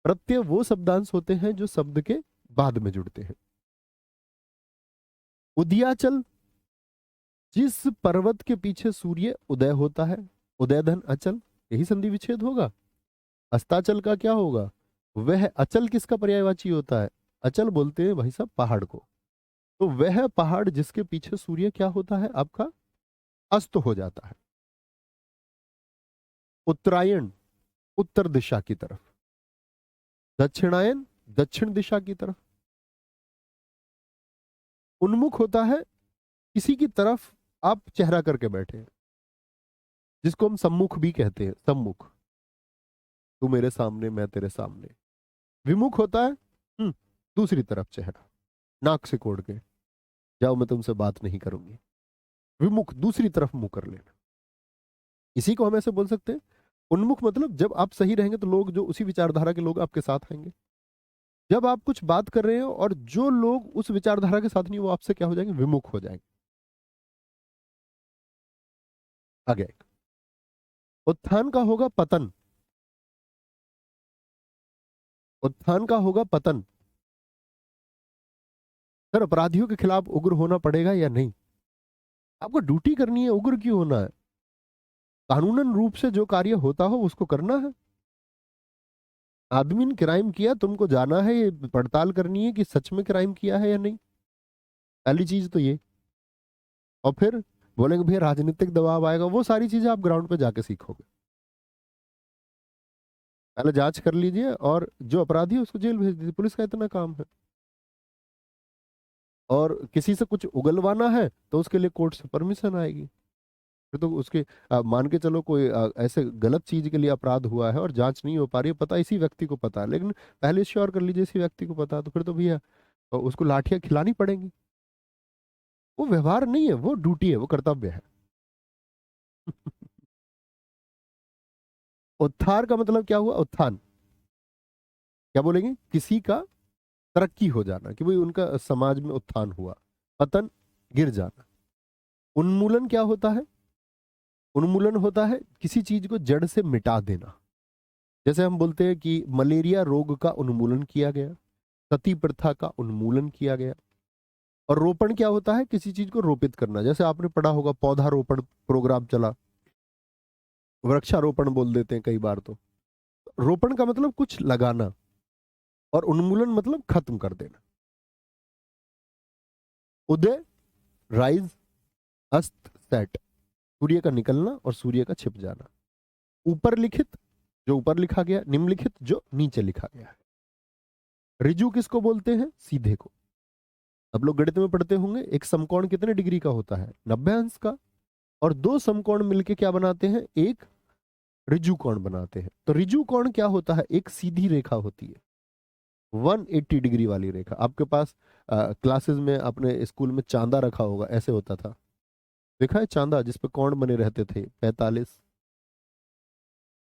प्रत्यय वो शब्दांश होते हैं जो शब्द के बाद में जुड़ते हैं। उदयाचल, जिस पर्वत के पीछे सूर्य उदय होता है। उदयधन अचल, यही संधि विच्छेद होगा। अस्ताचल का क्या होगा? वह अचल किसका पर्यायवाची होता है? अचल बोलते हैं भाई साहब पहाड़ को। तो वह पहाड़ जिसके पीछे सूर्य क्या होता है आपका? अस्त हो जाता है। उत्तरायण, उत्तर दिशा की तरफ। दक्षिणायन, दक्षिण दिशा की तरफ। उन्मुख होता है किसी की तरफ आप चेहरा करके बैठे हैं, जिसको हम सम्मुख भी कहते हैं, सम्मुख। तू मेरे सामने, मैं तेरे सामने। विमुख होता है दूसरी तरफ चेहरा। नाक से कोड़ के, जाओ मैं तुमसे बात नहीं करूंगी। विमुख, दूसरी तरफ मुंह कर लेना। इसी को हम ऐसे बोल सकते हैं। उन्मुख मतलब जब आप सही रहेंगे तो लोग, जो उसी विचारधारा के लोग आपके साथ आएंगे। जब आप कुछ बात कर रहे हो और जो लोग उस विचारधारा के साथ नहीं, वो आपसे क्या हो जाएंगे, विमुख हो जाएंगे। आगे, उत्थान का होगा पतन। उत्थान का होगा पतन। सर, अपराधियों के खिलाफ उग्र होना पड़ेगा या नहीं? आपको ड्यूटी करनी है, उग्र क्यों होना है? कानूनन रूप से जो कार्य होता हो उसको करना है। आदमी ने क्राइम किया, तुमको जाना है, ये पड़ताल करनी है कि सच में क्राइम किया है या नहीं। पहली चीज तो ये। और फिर बोलेंगे भैया राजनीतिक दबाव आएगा, वो सारी चीजें आप ग्राउंड पे जाके सीखोगे। पहले जांच कर लीजिए, और जो अपराधी है उसको जेल भेज दीजिए, पुलिस का इतना काम है। और किसी से कुछ उगलवाना है तो उसके लिए कोर्ट से परमिशन आएगी। फिर तो उसके मान के चलो कोई ऐसे गलत चीज के लिए अपराध हुआ है और जांच नहीं हो पा रही है, पता इसी व्यक्ति को पता है, लेकिन पहले श्योर कर लीजिए इसी व्यक्ति को पता है, तो फिर तो भैया उसको लाठियां खिलानी पड़ेंगी। वो व्यवहार नहीं है, वो ड्यूटी है, वो कर्तव्य है। उत्थान का मतलब क्या हुआ? उत्थान क्या बोलेंगे? किसी का तरक्की हो जाना, कि भाई उनका समाज में उत्थान हुआ। पतन, गिर जाना। उन्मूलन क्या होता है? उन्मूलन होता है किसी चीज को जड़ से मिटा देना। जैसे हम बोलते हैं कि मलेरिया रोग का उन्मूलन किया गया, सती प्रथा का उन्मूलन किया गया। और रोपण क्या होता है? किसी चीज को रोपित करना। जैसे आपने पढ़ा होगा पौधारोपण प्रोग्राम चला, वृक्षारोपण बोल देते हैं कई बार। तो रोपण का मतलब कुछ लगाना, और उन्मूलन मतलब खत्म कर देना। उदय, राइज, अस्त, सेट, सूर्य का निकलना और सूर्य का छिप जाना। ऊपर लिखित, जो ऊपर लिखा गया। निम्नलिखित, जो नीचे लिखा गया है। ऋजु किसको बोलते हैं? सीधे को। अब लोग गणित में पढ़ते होंगे, एक समकोण कितने डिग्री का होता है? 90 अंश का। और दो समकोण मिलके क्या बनाते हैं? एक ऋजु कोण बनाते हैं। तो ऋजु कोण क्या होता है? एक सीधी रेखा होती है, 180 डिग्री वाली रेखा। आपके पास क्लासेस में, अपने स्कूल में चांदा रखा होगा, ऐसे होता था, देखा है चांदा जिसपे कोण बने रहते थे? 45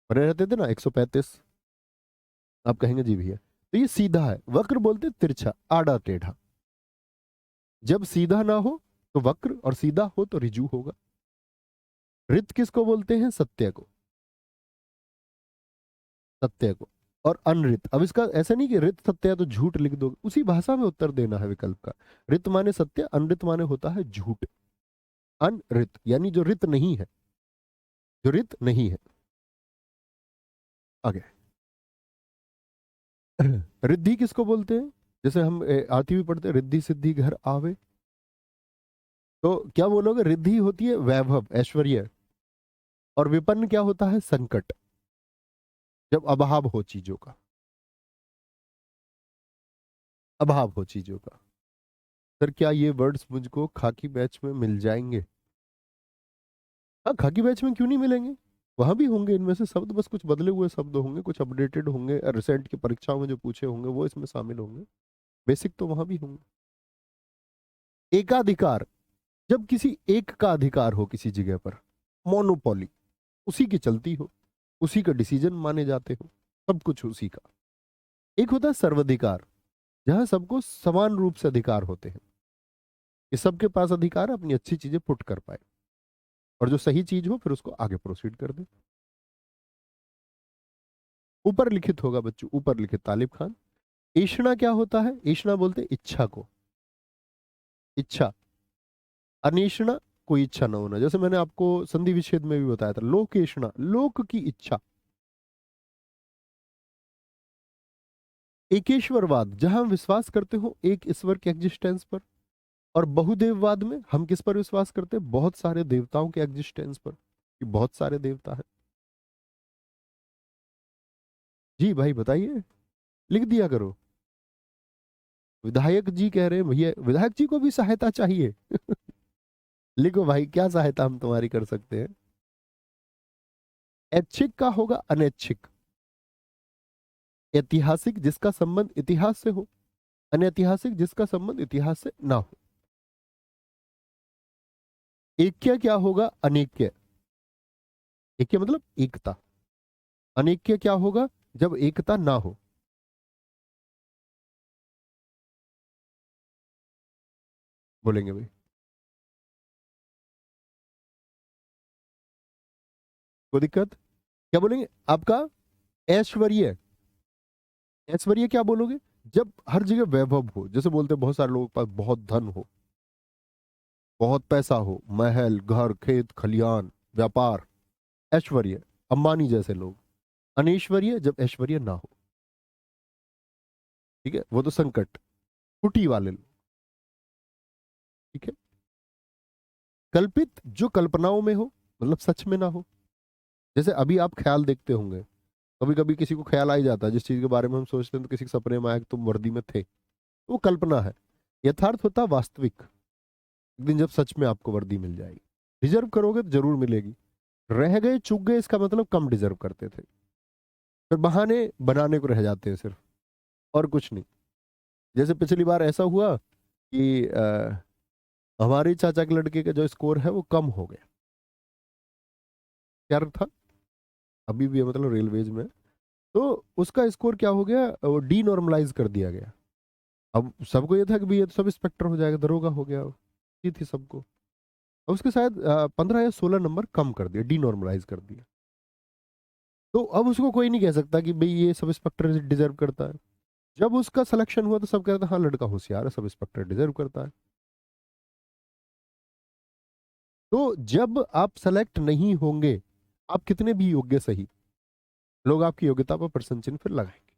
बने रहते थे ना, 135। आप कहेंगे जी भैया, तो ये सीधा है। वक्र बोलते तिरछा, आड़ा टेढ़ा। जब सीधा ना हो तो वक्र, और सीधा हो तो ऋजु होगा। रित किसको बोलते हैं? सत्य को। सत्य को। और अनृत, अब इसका ऐसा नहीं कि रित सत्य है तो झूठ लिख दो, उसी भाषा में उत्तर देना है विकल्प का। रित माने सत्य, अनृत माने होता है झूठ। अनृत यानी जो रित नहीं है, जो रित नहीं है। आगे, रिद्धि किसको बोलते हैं? जैसे हम आती भी पढ़ते हैं, रिद्धि सिद्धि घर आवे। तो क्या बोलोगे? रिद्धि होती है वैभव, ऐश्वर्य। और विपन्न क्या होता है? संकट, जब अभाव हो चीजों का। अभाव हो चीजों का। सर, क्या ये वर्ड्स मुझको खाकी बैच में मिल जाएंगे? हाँ, खाकी बैच में क्यों नहीं मिलेंगे? वहां भी होंगे इनमें से शब्द, बस कुछ बदले हुए शब्द होंगे, कुछ अपडेटेड होंगे, रिसेंट की परीक्षाओं में जो पूछे होंगे वो इसमें शामिल होंगे। बेसिक तो वहां भी होंगे। एकाधिकार, जब किसी एक का अधिकार हो किसी जगह पर, मोनोपोली, उसी की चलती हो, उसी का डिसीजन माने जाते हो, सब कुछ उसी का। एक होता है सर्वाधिकार, जहां सबको समान रूप से अधिकार होते हैं, कि सबके पास अधिकार है अपनी अच्छी चीजें पुट कर पाए, और जो सही चीज हो फिर उसको आगे प्रोसीड कर दे। ऊपर लिखित होगा बच्चों, ऊपर लिखित, तालिब खान। ईष्णा क्या होता है? ईष्णा बोलते इच्छा को। इच्छा। अनिष्णा, कोई इच्छा न होना। जैसे मैंने आपको संधि विच्छेद में भी बताया था, लोकेष्णा, लोक की इच्छा। एकेश्वरवाद, जहां हम विश्वास करते हो एक ईश्वर के एग्जिस्टेंस पर। और बहुदेववाद में हम किस पर विश्वास करते हैं? बहुत सारे देवताओं के एग्जिस्टेंस पर, कि बहुत सारे देवता हैं। जी भाई बताइए, लिख दिया करो। विधायक जी कह रहे हैं, भैया विधायक जी को भी सहायता चाहिए। लिखो भाई, क्या सहायता हम तुम्हारी कर सकते हैं? ऐच्छिक का होगा अनैच्छिक। ऐतिहासिक, जिसका संबंध इतिहास से हो। अनैतिहासिक जिसका संबंध इतिहास से ना हो। ऐक्य क्या होगा? अनेक्य। ऐक्य मतलब एकता। अनेक्य क्या होगा? जब एकता ना हो। बोलेंगे भाई? कोई दिक्कत? क्या बोलेंगे आपका? ऐश्वर्य। ऐश्वर्य क्या बोलोगे? जब हर जगह वैभव हो, जैसे बोलते हैं बहुत सारे लोगों के पास बहुत धन हो, बहुत पैसा हो, महल घर खेत खलियान व्यापार, ऐश्वर्य। अंबानी जैसे लोग। अनैश्वर्य जब ऐश्वर्य ना हो। ठीक है, वो तो संकट, कुटी वाले लोग। ठीक है। कल्पित जो कल्पनाओं में हो, मतलब सच में ना हो। जैसे अभी आप ख्याल देखते होंगे, कभी कभी किसी को ख्याल आ ही जाता है जिस चीज के बारे में हम सोचते हैं, तो किसी के सपने में आया कि तुम वर्दी में थे, तो वो कल्पना है। यथार्थ होता वास्तविक। एक दिन जब सच में आपको वर्दी मिल जाएगी, डिजर्व करोगे तो जरूर मिलेगी। रह गए चूक गए इसका मतलब कम डिजर्व करते थे। फिर बहाने बनाने को रह जाते हैं सिर्फ, और कुछ नहीं। जैसे पिछली बार ऐसा हुआ कि हमारे चाचा के लड़के का जो स्कोर है वो कम हो गया। क्या था? अभी भी है, मतलब रेलवेज में। तो उसका स्कोर क्या हो गया? वो डी नॉर्मलाइज कर दिया गया। अब सबको ये था कि भाई ये तो सब इंस्पेक्टर हो जाएगा, दरोगा हो गया। ये थी सबको। और उसके शायद 15 या 16 नंबर कम कर दिया, डी नॉर्मलाइज कर दिया। तो अब उसको कोई नहीं कह सकता कि भाई ये सब इंस्पेक्टर डिजर्व करता है। जब उसका सिलेक्शन हुआ तो सब कहते हाँ लड़का होशियार है, सब इंस्पेक्टर डिजर्व करता है। तो जब आप सेलेक्ट नहीं होंगे, आप कितने भी योग्य सही, लोग आपकी योग्यता पर प्रश्न चिन्ह फिर लगाएंगे।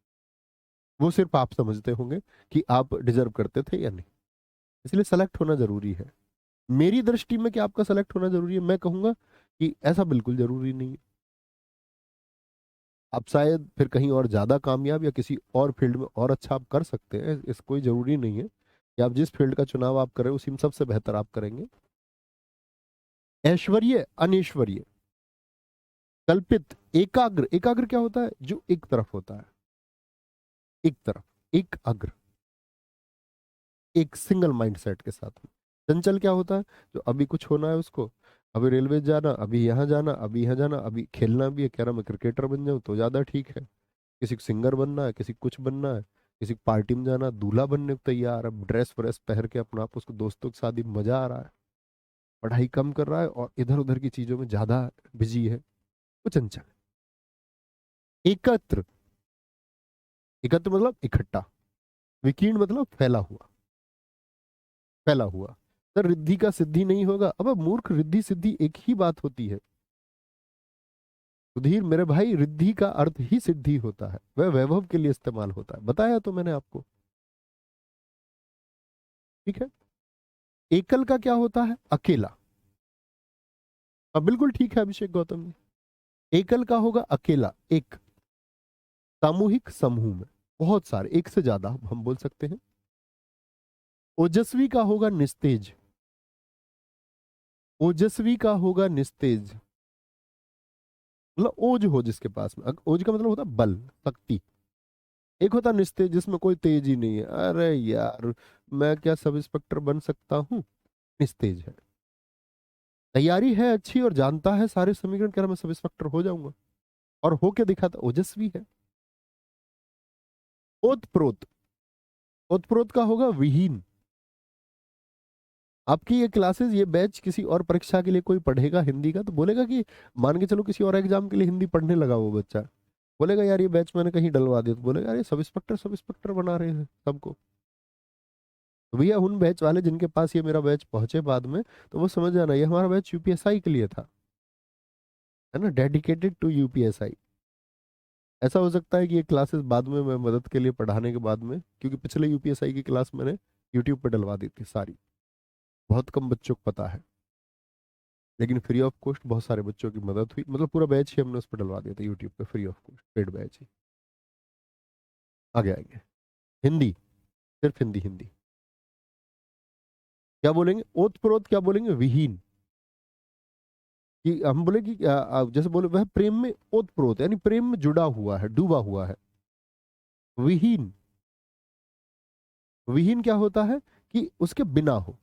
वो सिर्फ आप समझते होंगे कि आप डिजर्व करते थे या नहीं। इसलिए सेलेक्ट होना जरूरी है। मेरी दृष्टि में कि आपका सेलेक्ट होना जरूरी है, मैं कहूंगा कि ऐसा बिल्कुल जरूरी नहीं है। आप शायद फिर कहीं और ज्यादा कामयाब या किसी और फील्ड में और अच्छा आप कर सकते हैं। इस कोई जरूरी नहीं है कि आप जिस फील्ड का चुनाव आप करें उसी में सबसे बेहतर आप करेंगे। ऐश्वर्य अनैश्वर्य। कल्पित एकाग्र। एकाग्र क्या होता है? जो एक तरफ होता है, एक तरफ, एक अग्र, एक सिंगल माइंडसेट के साथ में। चंचल क्या होता है? जो अभी कुछ होना है उसको, अभी रेलवे जाना, अभी यहाँ जाना, अभी यहाँ जाना, अभी खेलना भी है, कह रहा मैं क्रिकेटर बन जाऊं तो ज्यादा ठीक है। किसी को सिंगर बनना है, किसी को कुछ बनना है, किसी को पार्टी में जाना, दूल्हा बनने को तैयार है, ड्रेस व्रेस पहन के अपना आप, उसको दोस्तों की शादी में मजा आ रहा है। पढ़ाई कम कर रहा है और इधर उधर की चीजों में ज्यादा बिजी है। वो चंचल। एकत्र। एकत्र मतलब इकट्ठा। विकीर्ण मतलब फैला हुआ। फैला हुआ। सर रिद्धि का सिद्धि नहीं होगा? अब मूर्ख, रिद्धि सिद्धि एक ही बात होती है। सुधीर मेरे भाई, रिद्धि का अर्थ ही सिद्धि होता है, वह वैभव के लिए इस्तेमाल होता है, बताया तो मैंने आपको। ठीक है। एकल का क्या होता है? अकेला। अब बिल्कुल ठीक है अभिषेक गौतम जी। एकल का होगा अकेला, एक। सामूहिक समूह में, बहुत सारे, एक से ज्यादा हम बोल सकते हैं। ओजस्वी का होगा निस्तेज। ओजस्वी का होगा निस्तेज। मतलब ओज हो जिसके पास में, ओज का मतलब होता है बल, शक्ति। एक होता है निस्तेज जिसमें कोई तेज ही नहीं है, अरे यार मैं क्या सब इंस्पेक्टर बन सकता हूँ, निस्तेज है। तैयारी है अच्छी और जानता है सारे समीकरण, कह रहा मैं सब इंस्पेक्टर हो जाऊंगा, और होके दिखाता, ओजस्वी है। ओतप्रोत। ओतप्रोत का होगा विहीन। आपकी ये क्लासेस, ये बैच किसी और परीक्षा के लिए कोई पढ़ेगा हिंदी का तो बोलेगा कि, मान के चलो किसी और एग्जाम के लिए हिंदी पढ़ने लगा वो बच्चा, बोलेगा यार ये बैच मैंने कहीं डलवा दिया, तो बोलेगा यार ये सब इंस्पेक्टर बना रहे हैं सबको। तो भैया उन बैच वाले जिनके पास ये मेरा बैच पहुंचे बाद में, तो वो समझ जाना ये हमारा बैच यूपीएसआई के लिए था, है ना, डेडिकेटेड टू यूपीएसआई। ऐसा हो सकता है कि ये क्लासेस बाद में मैं मदद के लिए पढ़ाने के बाद में, क्योंकि पिछले यूपीएसआई की क्लास मैंने यूट्यूब पर डलवा दी थी सारी, बहुत कम बच्चों को पता है, लेकिन फ्री ऑफ कॉस्ट बहुत सारे बच्चों की मदद हुई, मतलब पूरा बैच ही हमने उस पर डलवा दिया था यूट्यूब पे, free of cost, paid batch ही। आगे आएंगे। हिंदी, सिर्फ हिंदी, हिंदी क्या बोलेंगे? ओतप्रोत क्या बोलेंगे? विहीन। कि हम बोले कि जैसे बोले वह प्रेम में ओतप्रोत, यानी प्रेम में जुड़ा हुआ है, डूबा हुआ है। विहीन। विहीन क्या होता है कि उसके बिना हो,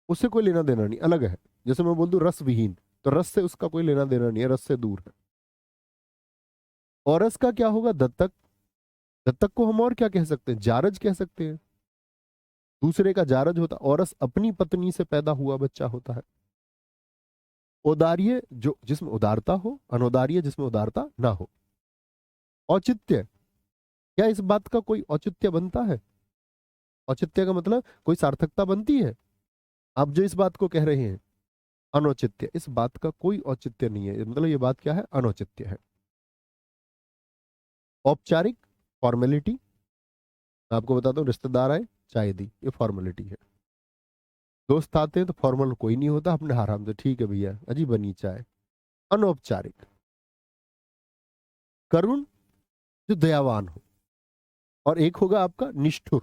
उससे कोई लेना देना नहीं, अलग है। जैसे मैं बोल दूं रस विहीन, तो रस से उसका कोई लेना देना नहीं है, रस से दूर है। और रस का क्या होगा, दत्तक। दत्तक को हम और क्या कह सकते हैं, जारज कह सकते हैं। दूसरे का जारज होता, औरस अपनी पत्नी से पैदा हुआ बच्चा होता है। औदार्य जो जिसमें उदारता हो, अनौदार्य जिसमें उदारता ना हो। औचित्य, क्या इस बात का कोई औचित्य बनता है? औचित्य का मतलब कोई सार्थकता बनती है? आप जो इस बात को कह रहे हैं अनौचित्य, इस बात का कोई औचित्य नहीं है, मतलब ये बात क्या है, अनौचित्य है। औपचारिक, फॉर्मेलिटी। मैं आपको बताता हूँ, रिश्तेदार आए, चाय दी, ये फॉर्मेलिटी है। दोस्त आते हैं तो फॉर्मल कोई नहीं होता, अपने आराम से ठीक है भैया, अजी बनी चाय। अनौपचारिक। करुण, जो दयावान हो। और एक होगा आपका निष्ठुर।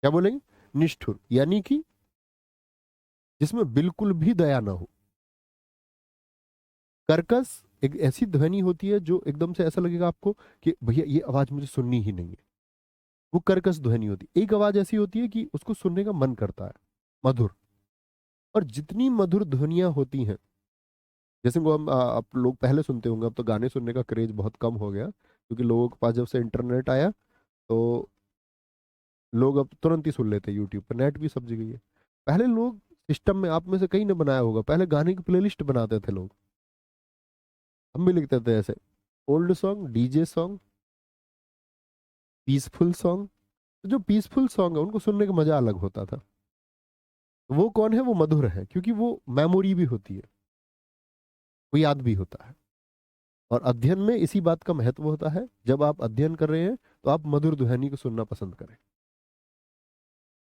क्या बोलेंगे, निष्ठुर, यानी कि जिसमें बिल्कुल भी दया ना हो। कर्कश, एक ऐसी ध्वनि होती है जो एकदम से ऐसा लगेगा आपको कि भैया ये आवाज मुझे सुननी ही नहीं है, वो कर्कश ध्वनि होती है। एक आवाज ऐसी होती है कि उसको सुनने का मन करता है, मधुर। और जितनी मधुर ध्वनियां होती हैं, जैसे को हम आप लोग पहले सुनते होंगे, अब तो गाने सुनने का क्रेज बहुत कम हो गया, क्योंकि लोगों के पास जब से इंटरनेट आया तो लोग अब तुरंत ही सुन लेते हैं, यूट्यूब पर नेट भी सब जगह है। पहले लोग सिस्टम में, आप में से कहीं ने बनाया होगा, पहले गाने की प्लेलिस्ट बनाते थे लोग। हम भी लिखते थे ऐसे, old song, DJ song, peaceful song. तो जो पीसफुल सॉन्ग है उनको सुनने का मजा अलग होता था। वो कौन है, वो मधुर है, क्योंकि वो मेमोरी भी होती है, वो याद भी होता है। और अध्ययन में इसी बात का महत्व होता है, जब आप अध्ययन कर रहे हैं तो आप मधुर ध्वनि को सुनना पसंद करें।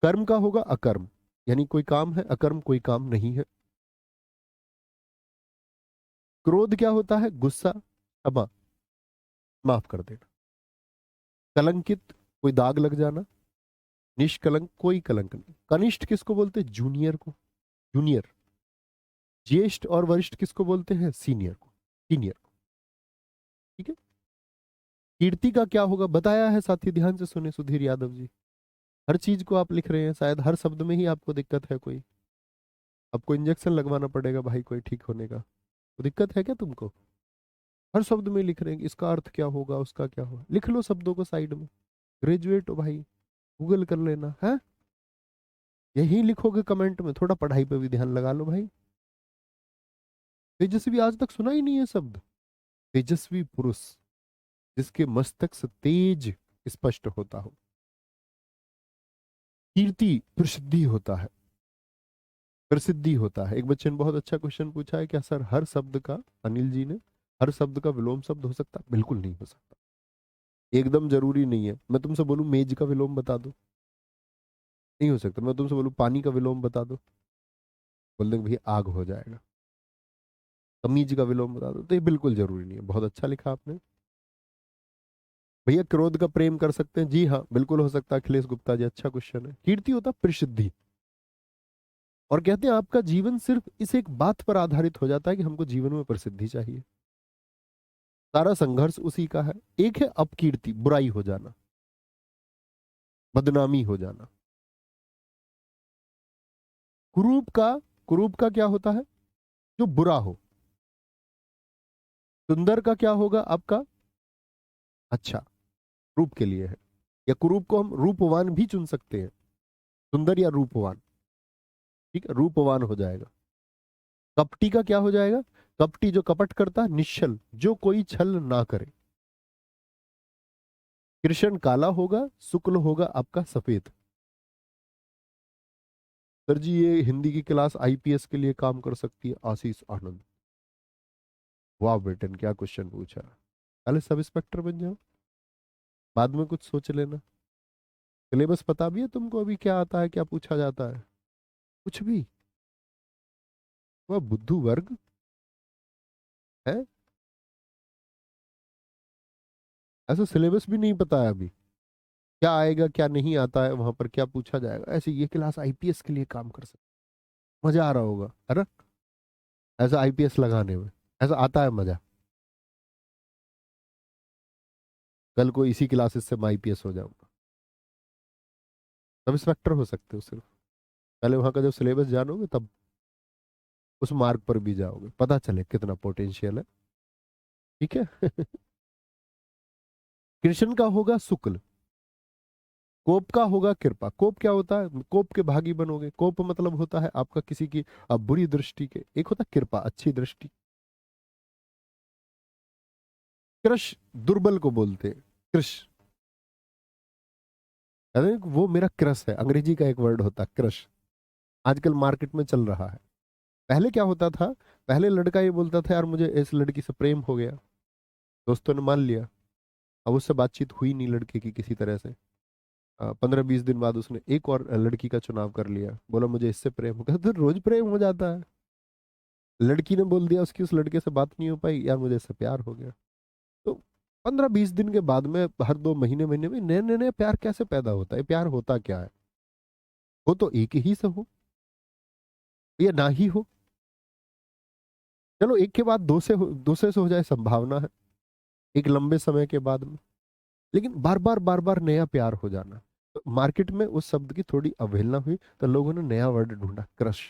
कर्म का होगा अकर्म, यानी कोई काम है, अकर्म कोई काम नहीं है। क्रोध क्या होता है, गुस्सा, क्षमा, माफ कर देना। कलंकित, कोई दाग लग जाना। निष्कलंक, कोई कलंक नहीं। कनिष्ठ किसको बोलते हैं, जूनियर को, जूनियर। ज्येष्ठ और वरिष्ठ किसको बोलते हैं, सीनियर को, सीनियर को। ठीक है। कीर्ति का क्या होगा, बताया है साथी, ध्यान से सुने सुधीर यादव जी। हर चीज को आप लिख रहे हैं, शायद हर शब्द में ही आपको दिक्कत है कोई। आपको इंजेक्शन लगवाना पड़ेगा भाई कोई ठीक होने का, तो दिक्कत है क्या तुमको? हर शब्द में लिख रहे हैं कि इसका अर्थ क्या होगा, उसका क्या होगा, लिख लो शब्दों को साइड में। ग्रेजुएट हो भाई, गूगल कर लेना है। यही लिखोगे कमेंट में, थोड़ा पढ़ाई पे भी ध्यान लगा लो भाई। तेजस्वी आज तक सुना ही नहीं है शब्द। तेजस्वी पुरुष, जिसके मस्तक से तेज स्पष्ट होता हो। कीर्ति, प्रसिद्धि होता है, प्रसिद्धि होता है। एक बच्चे ने बहुत अच्छा क्वेश्चन पूछा है, क्या सर हर शब्द का, अनिल जी ने, हर शब्द का विलोम शब्द हो सकता है? बिल्कुल नहीं हो सकता, एकदम जरूरी नहीं है। मैं तुमसे बोलूं मेज का विलोम बता दो, नहीं हो सकता। मैं तुमसे बोलूं पानी का विलोम बता दो, बोल देंगे भैया आग हो जाएगा। तमीज का विलोम बता दो, तो ये बिल्कुल जरूरी नहीं है। बहुत अच्छा लिखा आपने। भैया क्रोध का प्रेम कर सकते हैं, जी हाँ बिल्कुल हो सकता है, अखिलेश गुप्ता जी, अच्छा क्वेश्चन है। कीर्ति होता प्रसिद्धि। और कहते हैं आपका जीवन सिर्फ इस एक बात पर आधारित हो जाता है कि हमको जीवन में प्रसिद्धि चाहिए। सारा संघर्ष उसी का है। एक है अपकीर्ति, बुराई हो जाना, बदनामी हो जाना। कुरूप का, कुरूप का क्या होता है, जो बुरा हो। सुंदर का क्या होगा आपका, अच्छा, रूप के लिए है। या कुरूप को हम रूपवान भी चुन सकते हैं, सुंदर या रूपवान। ठीक है, रूपवान हो जाएगा। कपटी का क्या हो जाएगा, कपटी जो कपट करता है, निश्चल, जो कोई छल ना करे। कृष्ण काला होगा, शुक्ल होगा आपका सफेद। सर जी ये हिंदी की क्लास आईपीएस के लिए काम कर सकती है, आशीष आनंद। वाह बेटन, क्या क्वेश्चन पूछा। पहले सब इंस्पेक्टर बन जाओ, बाद में कुछ सोच लेना। सिलेबस पता भी है तुमको अभी क्या आता है, क्या पूछा जाता है? कुछ भी। वह बुद्धू वर्ग है, ऐसा सिलेबस भी नहीं पता है अभी, क्या आएगा क्या नहीं आता है, वहां पर क्या पूछा जाएगा। ऐसे ये क्लास आईपीएस के लिए काम कर सकती, मजा आ रहा होगा, अरे ऐसा आईपीएस लगाने में, ऐसा आता है मजा। कल को इसी क्लासेस से मैं आईपीएस हो जाऊंगा। सब इंस्पेक्टर हो सकते हो सिर्फ। पहले वहां का जब सिलेबस जानोगे तब उस मार्ग पर भी जाओगे, पता चले कितना पोटेंशियल है। ठीक है। कृष्ण का होगा शुक्ल, कोप का होगा कृपा। कोप क्या होता है? कोप के भागी बनोगे। कोप मतलब होता है आपका किसी की बुरी दृष्टि के, एक होता है कृपा, अच्छी दृष्टि। कृष दुर्बल को बोलते हैं, कृष। अरे वो मेरा क्रश है, अंग्रेजी का एक वर्ड होता है क्रश, आजकल मार्केट में चल रहा है। पहले क्या होता था? पहले लड़का ये बोलता था यार मुझे इस लड़की से प्रेम हो गया, दोस्तों ने मान लिया, अब उससे बातचीत हुई नहीं लड़के की किसी तरह से। 15-20 दिन बाद उसने एक और लड़की का चुनाव कर लिया, बोला मुझे इससे प्रेम हो गया। तो रोज प्रेम हो जाता है। लड़की ने बोल दिया उसकी, उस लड़के से बात नहीं हो पाई, यार मुझे इससे प्यार हो गया। तो 15-20 दिन के बाद में हर 2 महीने महीने में नए नए नए प्यार कैसे पैदा होता है? प्यार होता क्या है? वो तो एक ही से हो या ना ही हो। चलो एक के बाद दूसरे से हो जाए संभावना है, एक लंबे समय के बाद में। लेकिन बार बार नया प्यार हो जाना, तो मार्केट में उस शब्द की थोड़ी अवहेलना हुई, तो लोगों ने नया वर्ड ढूंढा, क्रश।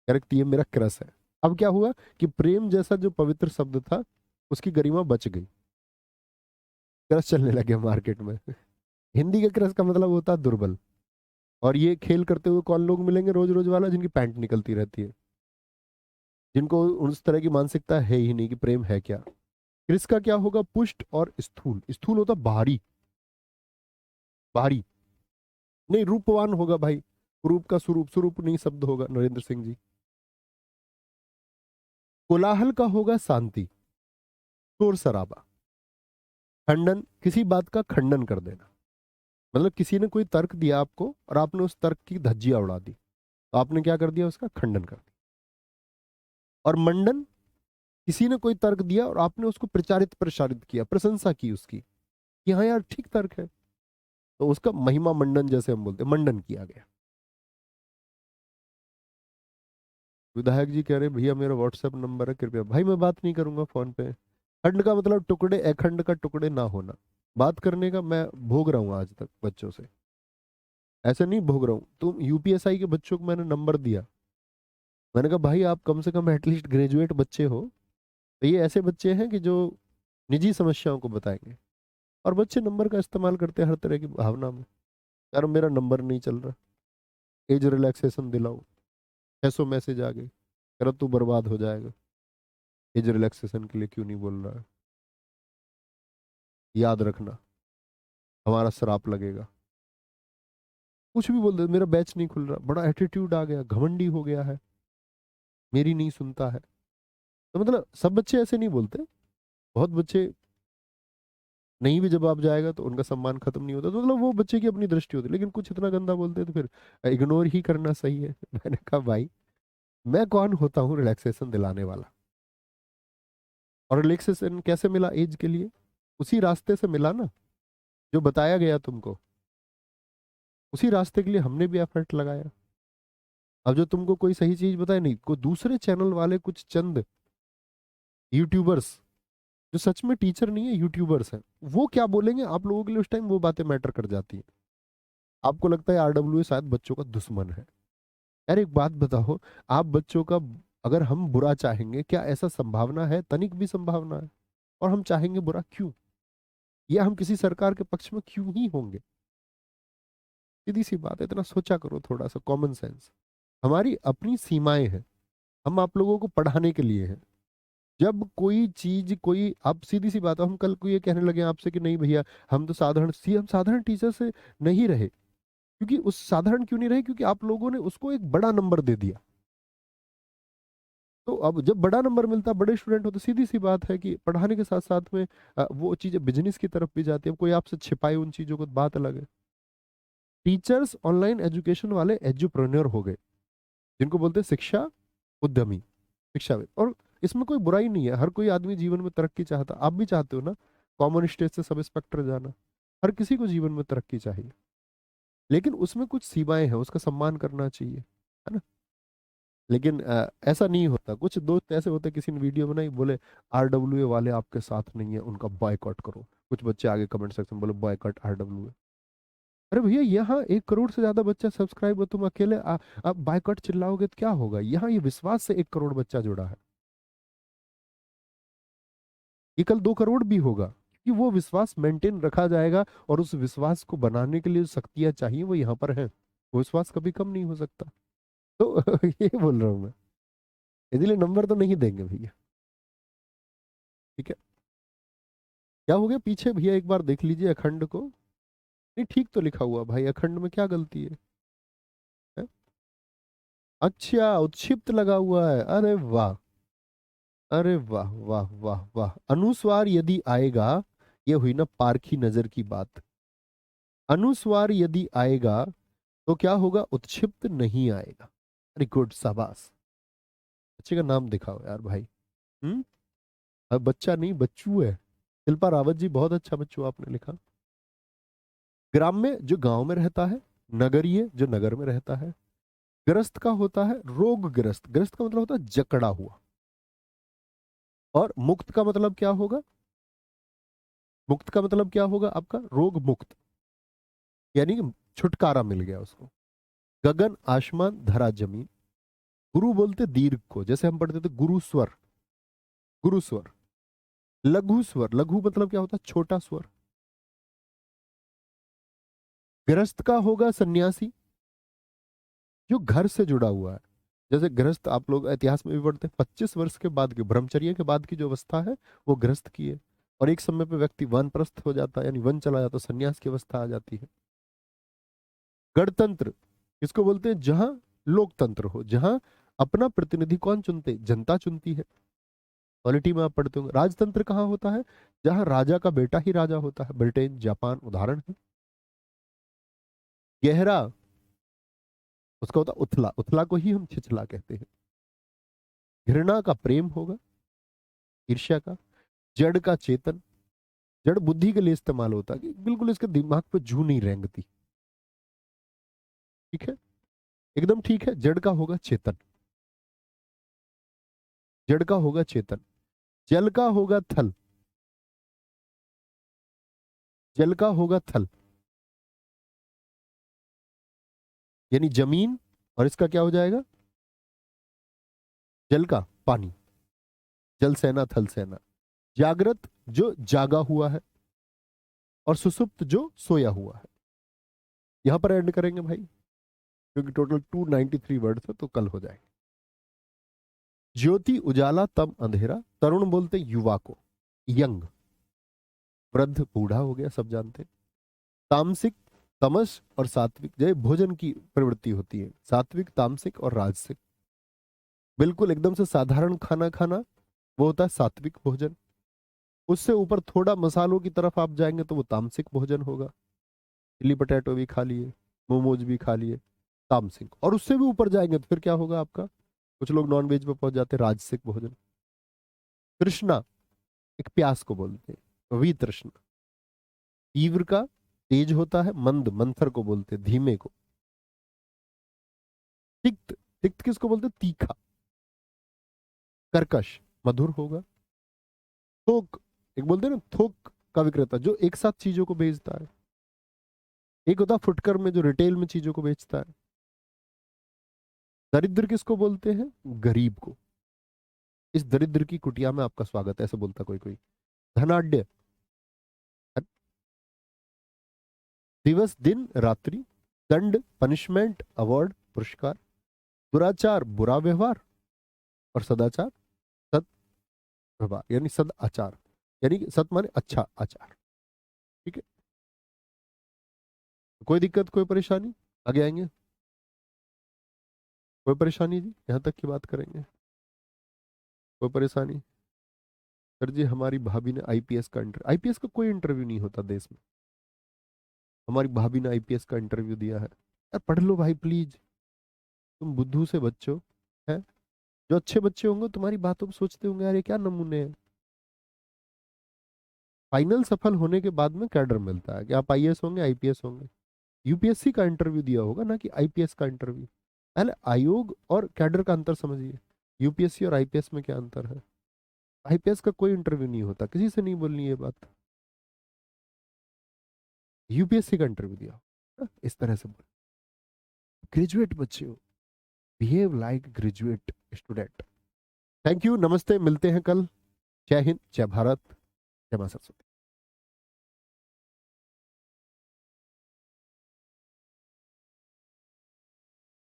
करेक्ट, ये मेरा क्रश है। अब क्या हुआ कि प्रेम जैसा जो पवित्र शब्द था उसकी गरिमा बच गई, क्रश चलने लगे मार्केट में। हिंदी के क्रश का मतलब होता है दुर्बल। और ये खेल करते हुए कौन लोग मिलेंगे रोज रोज वाला? जिनकी पैंट निकलती रहती है, जिनको उस तरह की मानसिकता है ही नहीं कि प्रेम है क्या। क्रिस का क्या होगा? पुष्ट और स्थूल। स्थूल होता भारी, भारी नहीं, रूपवान होगा भाई। रूप का स्वरूप, स्वरूप नहीं शब्द होगा, नरेंद्र सिंह जी। कोलाहल का होगा शांति, शोर शराबा। खंडन, किसी बात का खंडन कर देना, मतलब किसी ने कोई तर्क दिया आपको और आपने उस तर्क की धज्जियां उड़ा दी, तो आपने क्या कर दिया? उसका खंडन कर दिया। और मंडन, किसी ने कोई तर्क दिया और आपने उसको प्रचारित प्रसारित किया, प्रशंसा की उसकी कि हाँ यार ठीक तर्क है, तो उसका महिमा मंडन, जैसे हम बोलते हैं, मंडन किया गया। विधायक जी कह रहे भैया मेरा व्हाट्सएप नंबर है, कृपया। भाई मैं बात नहीं करूंगा फोन पे। खंड का मतलब टुकड़े, अखंड का टुकड़े ना होना। बात करने का मैं भोग रहा हूँ आज तक बच्चों से, ऐसे नहीं भोग रहा हूँ। तुम यूपीएसआई के बच्चों को मैंने नंबर दिया, मैंने कहा भाई आप कम से कम एटलीस्ट ग्रेजुएट बच्चे हो, तो ये ऐसे बच्चे हैं कि जो निजी समस्याओं को बताएंगे। और बच्चे नंबर का इस्तेमाल करते हैं हर तरह की भावना में। यार मेरा नंबर नहीं चल रहा, एज रिलैक्सेशन दिलाओ, 600 मैसेज आ गए, कर तू बर्बाद हो जाएगा, एज रिलैक्सेशन के लिए क्यों नहीं बोल रहा है? याद रखना हमारा श्राप लगेगा। कुछ भी बोल दे, मेरा बैच नहीं खुल रहा, बड़ा एटीट्यूड आ गया, घमंडी हो गया है, मेरी नहीं सुनता है। तो मतलब सब बच्चे ऐसे नहीं बोलते, बहुत बच्चे नहीं भी जवाब जाएगा तो उनका सम्मान खत्म नहीं होता, तो मतलब वो बच्चे की अपनी दृष्टि होती है। लेकिन कुछ इतना गंदा बोलते हैं तो फिर इग्नोर ही करना सही है। मैंने कहा भाई मैं कौन होता हूँ रिलैक्सेशन दिलाने वाला? और रिलैक्सेशन कैसे मिला एज के लिए? उसी रास्ते से मिला ना जो बताया गया तुमको, उसी रास्ते के लिए हमने भी एफर्ट लगाया। अब जो तुमको कोई सही चीज बताए नहीं, कोई दूसरे चैनल वाले कुछ चंद यूट्यूबर्स जो सच में टीचर नहीं है, यूट्यूबर्स हैं, वो क्या बोलेंगे आप लोगों के लिए, उस टाइम वो बातें मैटर कर जाती हैं। आपको लगता है आरडब्ल्यू शायद बच्चों का दुश्मन है। यार एक बात बताओ, आप बच्चों का अगर हम बुरा चाहेंगे, क्या ऐसा संभावना है? तनिक भी संभावना है? और हम चाहेंगे बुरा क्यों? या हम किसी सरकार के पक्ष में क्यों ही होंगे? सीधी सी बात है, इतना सोचा करो, थोड़ा सा कॉमन सेंस। हमारी अपनी सीमाएं हैं, हम आप लोगों को पढ़ाने के लिए हैं। जब कोई चीज, कोई, आप सीधी सी बात है, हम कल को ये कहने लगे आपसे कि नहीं भैया हम तो साधारण सी, हम साधारण टीचर से नहीं रहे, क्योंकि उस साधारण क्यों नहीं रहे? क्योंकि आप लोगों ने उसको एक बड़ा नंबर दे दिया। तो अब जब बड़ा नंबर मिलता, बड़े स्टूडेंट होते, सीधी सी बात है कि पढ़ाने के साथ साथ में वो चीजें बिजनेस की तरफ भी जाती है। अब कोई आपसे छिपाए उन चीजों को, बात अलग है। टीचर्स ऑनलाइन एजुकेशन वाले एजुप्रेन्योर हो गए, जिनको बोलते हैं शिक्षा उद्यमी, शिक्षाविद। और इसमें कोई बुराई नहीं है, हर कोई आदमी जीवन में तरक्की चाहता, आप भी चाहते हो ना, कॉमन स्टेज से सब इंस्पेक्टर जाना। हर किसी को जीवन में तरक्की चाहिए, लेकिन उसमें कुछ सीमाएं हैं, उसका सम्मान करना चाहिए, है ना? लेकिन ऐसा नहीं होता। कुछ दोस्त ऐसे होते, किसी ने वीडियो बनाई, बोले आरडब्ल्यू वाले आपके साथ नहीं है, उनका बॉयकॉट करो। कुछ बच्चे आगे कमेंट सेक्शन बोले बॉयकॉट आरडब्ल्यू। अरे भैया यहाँ 1 करोड़ से ज्यादा बच्चा सब्सक्राइब हो, तुम अकेले आप बायकॉट चिल्लाओगे तो क्या होगा? यहाँ ये विश्वास से 1 करोड़ बच्चा जुड़ा है, ये कल 2 करोड़ भी होगा, कि वो विश्वास मेंटेन रखा जाएगा, और उस विश्वास को बनाने के लिए जो शक्तियां चाहिए वो यहाँ पर है। वो विश्वास कभी कम नहीं हो सकता। तो ये बोल रहा हूँ मैं, इसलिए नंबर तो नहीं देंगे भैया। ठीक है, क्या हो गया पीछे भैया, एक बार देख लीजिए अखंड को। नहीं ठीक तो लिखा हुआ भाई, अखंड में क्या गलती है? अच्छा उत्क्षिप्त लगा हुआ है, अरे वाह, अरे वाह वाह वाह वाह। अनुस्वार यदि आएगा, ये हुई ना पारखी नजर की बात। अनुस्वार यदि आएगा तो क्या होगा? उत्क्षिप्त नहीं आएगा। वेरी गुड, शाबाश। बच्चे का नाम दिखाओ यार भाई। हम्म। अब बच्चा नहीं, बच्चू है। शिल्पा रावत जी, बहुत अच्छा बच्चू आपने लिखा। ग्राम्य जो गांव में रहता है, नगरीय जो नगर में रहता है। ग्रस्त का होता है रोग ग्रस्त, ग्रस्त का मतलब होता है जकड़ा हुआ। और मुक्त का मतलब क्या होगा? मुक्त का मतलब क्या होगा आपका? रोग मुक्त, यानी कि छुटकारा मिल गया उसको। गगन आसमान धरा जमीन। गुरु बोलते दीर्घ को, जैसे हम पढ़ते थे गुरु स्वर, गुरु स्वर। लघु स्वर, लघु मतलब क्या होता है? छोटा स्वर। गृहस्थ का होगा सन्यासी, जो घर से जुड़ा हुआ है। जैसे गृहस्थ आप लोग इतिहास में भी पढ़ते हैं, 25 वर्ष के बाद की, ब्रह्मचर्य के बाद की जो अवस्था है वो गृहस्थ की है। और एक समय पे व्यक्ति वानप्रस्थ हो जाता है, यानी वन चला जाता है, सन्यास की अवस्था आ जाती है। गणतंत्र किसको बोलते हैं? जहां लोकतंत्र हो, जहां अपना प्रतिनिधि कौन चुनते? जनता चुनती है। पॉलिटी में आप पढ़ते होंगे। राजतंत्र कहाँ होता है? जहां राजा का बेटा ही राजा होता है। ब्रिटेन, जापान उदाहरण है। गहरा उसका होता उथला, उथला को ही हम छिछला कहते हैं। घृणा का प्रेम होगा, ईर्ष्या का। जड़ का चेतन, जड़ बुद्धि के लिए इस्तेमाल होता है, कि बिल्कुल इसके दिमाग पे जू नहीं रेंगती। ठीक है, एकदम ठीक है। जड़ का होगा चेतन, जड़ का होगा चेतन। जल का होगा थल, जल का होगा थल, यानी जमीन। और इसका क्या हो जाएगा? जल का पानी। जल सेना थल सेना। जागृत जो जागा हुआ है, और सुसुप्त जो सोया हुआ है। यहां पर एंड करेंगे भाई, क्योंकि टोटल 293 वर्ड है, तो कल हो जाएंगे। ज्योति उजाला तम अंधेरा, तरुण बोलते युवा को, यंग। वृद्ध बूढ़ा हो गया, सब जानते हैं। तामसिक, तमस और सात्विक, जय भोजन की प्रवृत्ति होती है, सात्विक, तामसिक और राजसिक। बिल्कुल एकदम से साधारण खाना खाना, वो होता है सात्विक भोजन। उससे ऊपर थोड़ा मसालों की तरफ आप जाएंगे तो वो तामसिक भोजन होगा। चिली पटेटो भी खा लिए, मोमोज भी खा लिए, तामसिक। और उससे भी ऊपर जाएंगे तो फिर क्या होगा आपका? कुछ लोग नॉन वेज पे पहुंच जाते हैं, राजसिक भोजन। तृष्णा एक प्यास को बोलते हैं, वी तृष्णा। तीव्र का तेज होता है, मंद मंथर को बोलते हैं, धीमे को। तिक्त, तिक्त किसको बोलते हैं? तीखा। कर्कश मधुर होगा। थोक, एक बोलते हैं ना थोक का विक्रेता, जो एक साथ चीजों को बेचता है। एक होता है फुटकर में, जो रिटेल में चीजों को बेचता है। दरिद्र किसको बोलते हैं? गरीब को। इस दरिद्र की कुटिया में आपका स्वागत है, ऐसा बोलता कोई कोई। धनाढ्य, दिवस दिन रात्रि। दंड पनिशमेंट, अवार्ड पुरस्कार। दुराचार बुरा व्यवहार, और सदाचार सद व्यवहार, यानी सद आचार, यानी कि सत माने अच्छा आचार। ठीक है, कोई दिक्कत, कोई परेशानी? आगे आएंगे। कोई परेशानी जी, यहाँ तक की बात करेंगे। कोई परेशानी? सर जी हमारी भाभी ने आईपीएस का इंटरव्यू, आईपीएस का कोई इंटरव्यू नहीं होता देश में। हमारी भाभी ने आईपीएस का इंटरव्यू दिया है। यार पढ़ लो भाई प्लीज, तुम बुद्धू से बच्चो है। जो अच्छे बच्चे होंगे तुम्हारी बातों को सोचते होंगे, यार ये क्या नमूने हैं। फाइनल सफल होने के बाद में कैडर मिलता है कि आप आईएएस होंगे, आईपीएस होंगे। यूपीएससी का इंटरव्यू दिया होगा ना, कि आईपीएस का इंटरव्यू। पहले आयोग और कैडर का अंतर समझिए। यूपीएससी और आईपीएस में क्या अंतर है? आईपीएस का कोई इंटरव्यू नहीं होता, किसी से नहीं बोलनी ये बात। यूपीएससी का इंटरव्यू दिया। इस तरह से बोल। ग्रेजुएट बच्चे हो, behave like graduate student. Thank you, नमस्ते, मिलते हैं कल। जय हिंद, जय भारत, जय मां सरस्वती।